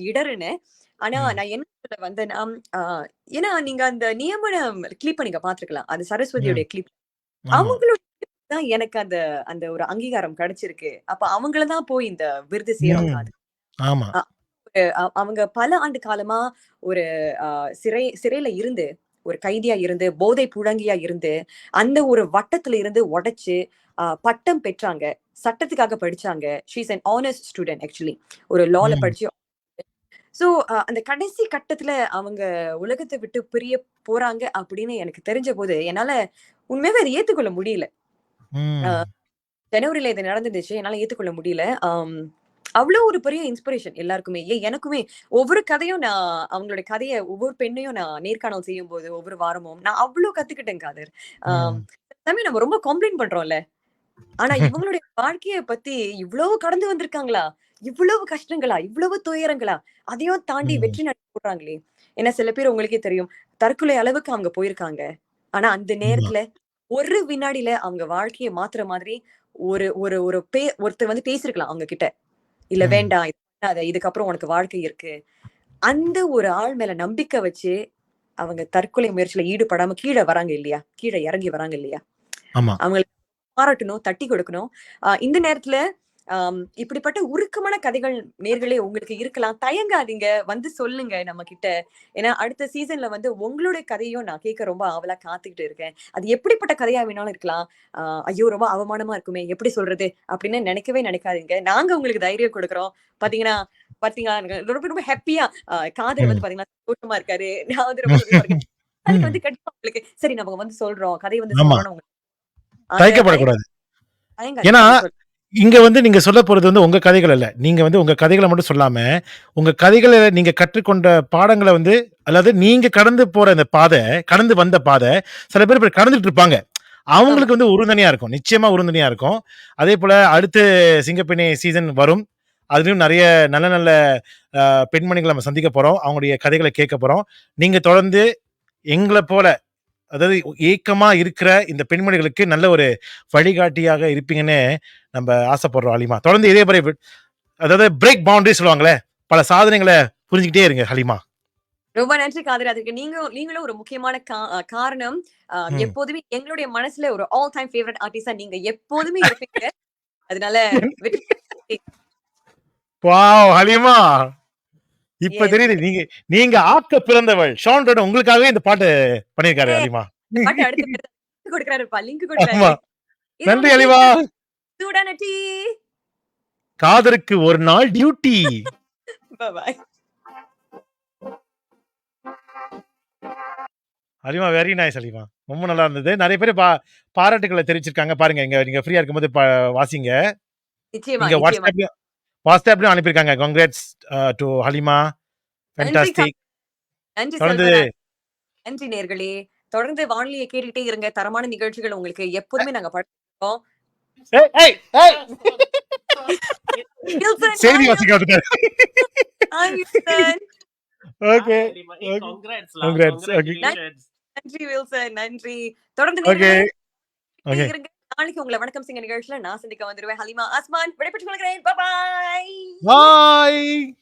இடறுனேன். ஆனா ம், நான் என்ன சொல்ல வந்தேன்னா, அ ஏன்னா நீங்க அந்த நியமனம் கிளிப்ப நீங்க பார்த்துருக்கலாம். அது ம். சரஸ்வதியோட கிளிப். ஆமா. அவங்களோட தான் எனக்கு அந்த அந்த ஒரு அங்கீகாரம் கிடைச்சிருக்கு. அப்ப அவங்கள தான் போய் இந்த விருது சேரும். ம். ஆமா. அ அவங்க பல ஆண்டு காலமா ஒரு அ சிறையில இருந்து, ஒரு கைதியா இருந்து, போதை புழங்கியா இருந்து, அந்த ஒரு வட்டத்துல இருந்து உடைச்சு, பட்டம் பெற்றாங்க. சட்டத்துக்காக படிச்சாங்க. She is an honest student actually. ஒரு லால ம், படிச்சு சோ அந்த கடைசி கட்டத்துல அவங்க உலகத்த விட்டு பிரிய போறாங்க அப்படின்னு எனக்கு தெரிஞ்சபோது, என்னால உண்மையாவே அத ஏத்துக்கொள்ள முடியல. அ ம். ஜனவரில இது நடந்துடுச்சு. என்னால ஏத்துக்கொள்ள முடியல. அவ்ளோ ஒரு பெரிய இன்ஸ்பிரேஷன் எல்லாருக்குமே. எனக்குமே ஒவ்வொரு கதையும் நான் அவங்களுடைய கதைய ஒவ்வொரு பெண்ணையும் நான் நேர்காணல் செய்யும்போது, ஒவ்வொரு வாரமும் நான் அவ்ளோ கத்துக்கிட்டேன் காதர். ஆம் ம். எல்லாமே நம்ம ரொம்ப கம்ப்ளைண்ட் பண்றோம்ல. ஆனா இவங்களுடைய வாழ்க்கைய பத்தி இவ்வளவு கடந்து வந்திருக்காங்களா? இவ்வளவு கஷ்டங்களா? இவ்வளவு துயரங்களா? அதையும் தாண்டி ம். வெற்றி நடை போடுறாங்களே! ஏன்னா சில பேர் உங்களுக்கே தெரியும். தற்கொலை அளவுக்கு அவங்க போயிருக்காங்க. ஆனா அந்த ஆமா. நேரத்துல ஒரு வினாடில அவங்க வாழ்க்கைய மாத்துற மாதிரி ஒரு ஒரு ஒரு ஒருத்தர் வந்து பேசியிருக்கலாம் அவங்க கிட்ட. இல்ல ம். வேண்டாம். இது பண்ணாத. இதுக்கப்புறம் உனக்கு வாழ்க்கை இருக்கு. அந்த ஒரு ஆள் மேல நம்பிக்கை வச்சு, அவங்க தற்கொலை முயற்சியில ஈடுபடாம கீழ வராங்க இல்லையா? கீழ இறங்கி வராங்க இல்லையா? ஆமா. அவங்களுக்கு பாராட்டணும், தட்டி கொடுக்கணும். இந்த நேரத்துல இப்படிப்பட்ட உருக்கமான கதைகள் நேர்களே உங்களுக்கு இருக்கலாம். தயங்காதீங்க. வந்து சொல்லுங்க நம்மகிட்ட. ஏன்னா அடுத்த சீசன்ல வந்து உங்களுடைய கதையும் நான் கேட்க ரொம்ப ஆவலா காத்துக்கிட்டு இருக்கேன். அது எப்படிப்பட்ட கதையா வேணாலும் இருக்கலாம். அ ஐயோ! ரொம்ப அவமானமா இருக்குமே! எப்படி சொல்றது? அப்படின்னு நினைக்கவே நினைக்காதீங்க. நாங்க உங்களுக்கு தைரியம் குடுக்குறோம். பாத்தீங்கன்னா பாத்தீங்களா? எனக்கு ரொம்ப ரொம்ப ஹேப்பியா காதர் ம். வந்து பாத்தீங்கன்னா சந்தோஷமா இருக்காரு. நான் வந்து ரொம்ப சந்தோஷமா இருக்கேன். நாளைக்கு வந்து கண்டிப்பா உங்களுக்கு சரி நம்ம வந்து சொல்றோம். கதைய வந்து ஆமா. சொல்றோம்னு அந்த தயக்கப்படக்கூடாது. ஏன்னா, தயங்காதீங்க. நீங்க இங்க வந்து நீங்க சொல்லப் போறது வந்து உங்க கதைகள் அல்ல. நீங்க வந்து உங்க கதைகள மட்டும் சொல்லாம, உங்க கதைகள நீங்க கற்றுக்கொண்ட பாடங்கள வந்து அதாவது நீங்க கடந்து போற அந்த கடந்து வந்த சில பேர் இப்படி கடந்துட்டு இருப்பாங்க. ஆமா. அவங்களுக்கு வந்து உறுதுணையா இருக்கும். நிச்சயமா உறுதுணையா இருக்கும். அதேபோல அடுத்து சிங்கப்பெண்ணே சீசன் வரும். அதிலயும் நெறைய நல்ல நல்ல பெண்மணிகள நம்ம சந்திக்க போறோம். அவங்களுடைய கதைகள கேட்கப் போறோம். நீங்க தொடர்ந்து எங்கள போல அதாவது ஏக்கமா இருக்கிற இந்த பெண்மணிகளுக்கு நல்ல ஒரு வழிகாட்டியாக இருப்பீங்கன்னு நம்ம ஆசைப்படுறோம் ஹலிமா. தொடர்ந்து இதே மாரி அதாவது பிரேக் பவுண்டரி சொல்லுவாங்கல்ல. பல சாதனைகள புரிஞ்சுகிட்டே இருங்க ஹலிமா. ரொம்ப நன்றி காதர். அதுக்கு நீங்களும் ஒரு முக்கியமான காரணம். ம். எப்போதுமே எங்களுடைய மனசுல ஒரு ஆல் டைம் ஃபேவரைட் ஆர்டிஸ்ட்டா நீங்க எப்போதுமே இருப்பீங்க. அதனால வெற்றி வாவ்! ஹலிமா. இப்ப எஸ். தெரியுது. நீங்க நீங்க ஆக்க பிறந்தவள். ஷான் ரோடன் உங்களுக்காகவே இந்த பாட்டு பண்ணியிருக்காரு ஹலிமா. இந்த பாட்டு அடுத்த பேரு குடுக்குறாருப்பா. லிங்க் குடுக்குறாரு. ஆமா. இத நன்றி வந்து ஹலிமா. கேளுங்க. சூடான டீ. காதருக்கு ஒரு நாள் duty. Bye. Halima very nice Halima. ரொம்ப நல்லா இருந்தது. நெறைய பேரு பாராட்டுக்கள தெரிவிச்சிருக்காங்க. பாருங்க இங்க நீங்க ஃப்ரீயா இருக்கும்போது வாசிங்க. நிச்சயமா, இங்க நிச்சயமா. வாட்ஸ்அப்லயும் அனுப்பியிருக்காங்க. Congrats to Halima. நன்றி ஃபேன்டாஸ்டிக். நன்றி தொடர்ந்து செல்வராஜ். நன்றி நேர்களே. தொடர்ந்து வானொலிய கேட்டுட்டே இருங்க. தரமான நிகழ்ச்சிகள் உங்களுக்கு எப்போதுமே நாங்க படைப்போம். ஏய், ஏய், ஏய். வில்சன், செய்தி ஹாய் வாசிக்க வந்துட்டாரு. Hi Wilson. Okay. Hi, Halima. Hey, okay. congrats, lah. Congrats. Okay. Congratulations. நன்றி வில்சன், நன்றி. தொடர்ந்து ஓகே நேயர்களே ஓகே இருங்க. நாளைக்கு உங்களை வணக்கம் சிங்க நிகழ்ச்சியில நான் சந்திக்க வந்துருவேன். ஹலிமா ஆஸ்மான் விடைபெற்றுக் கொள்கிறேன். பாய். பாய்.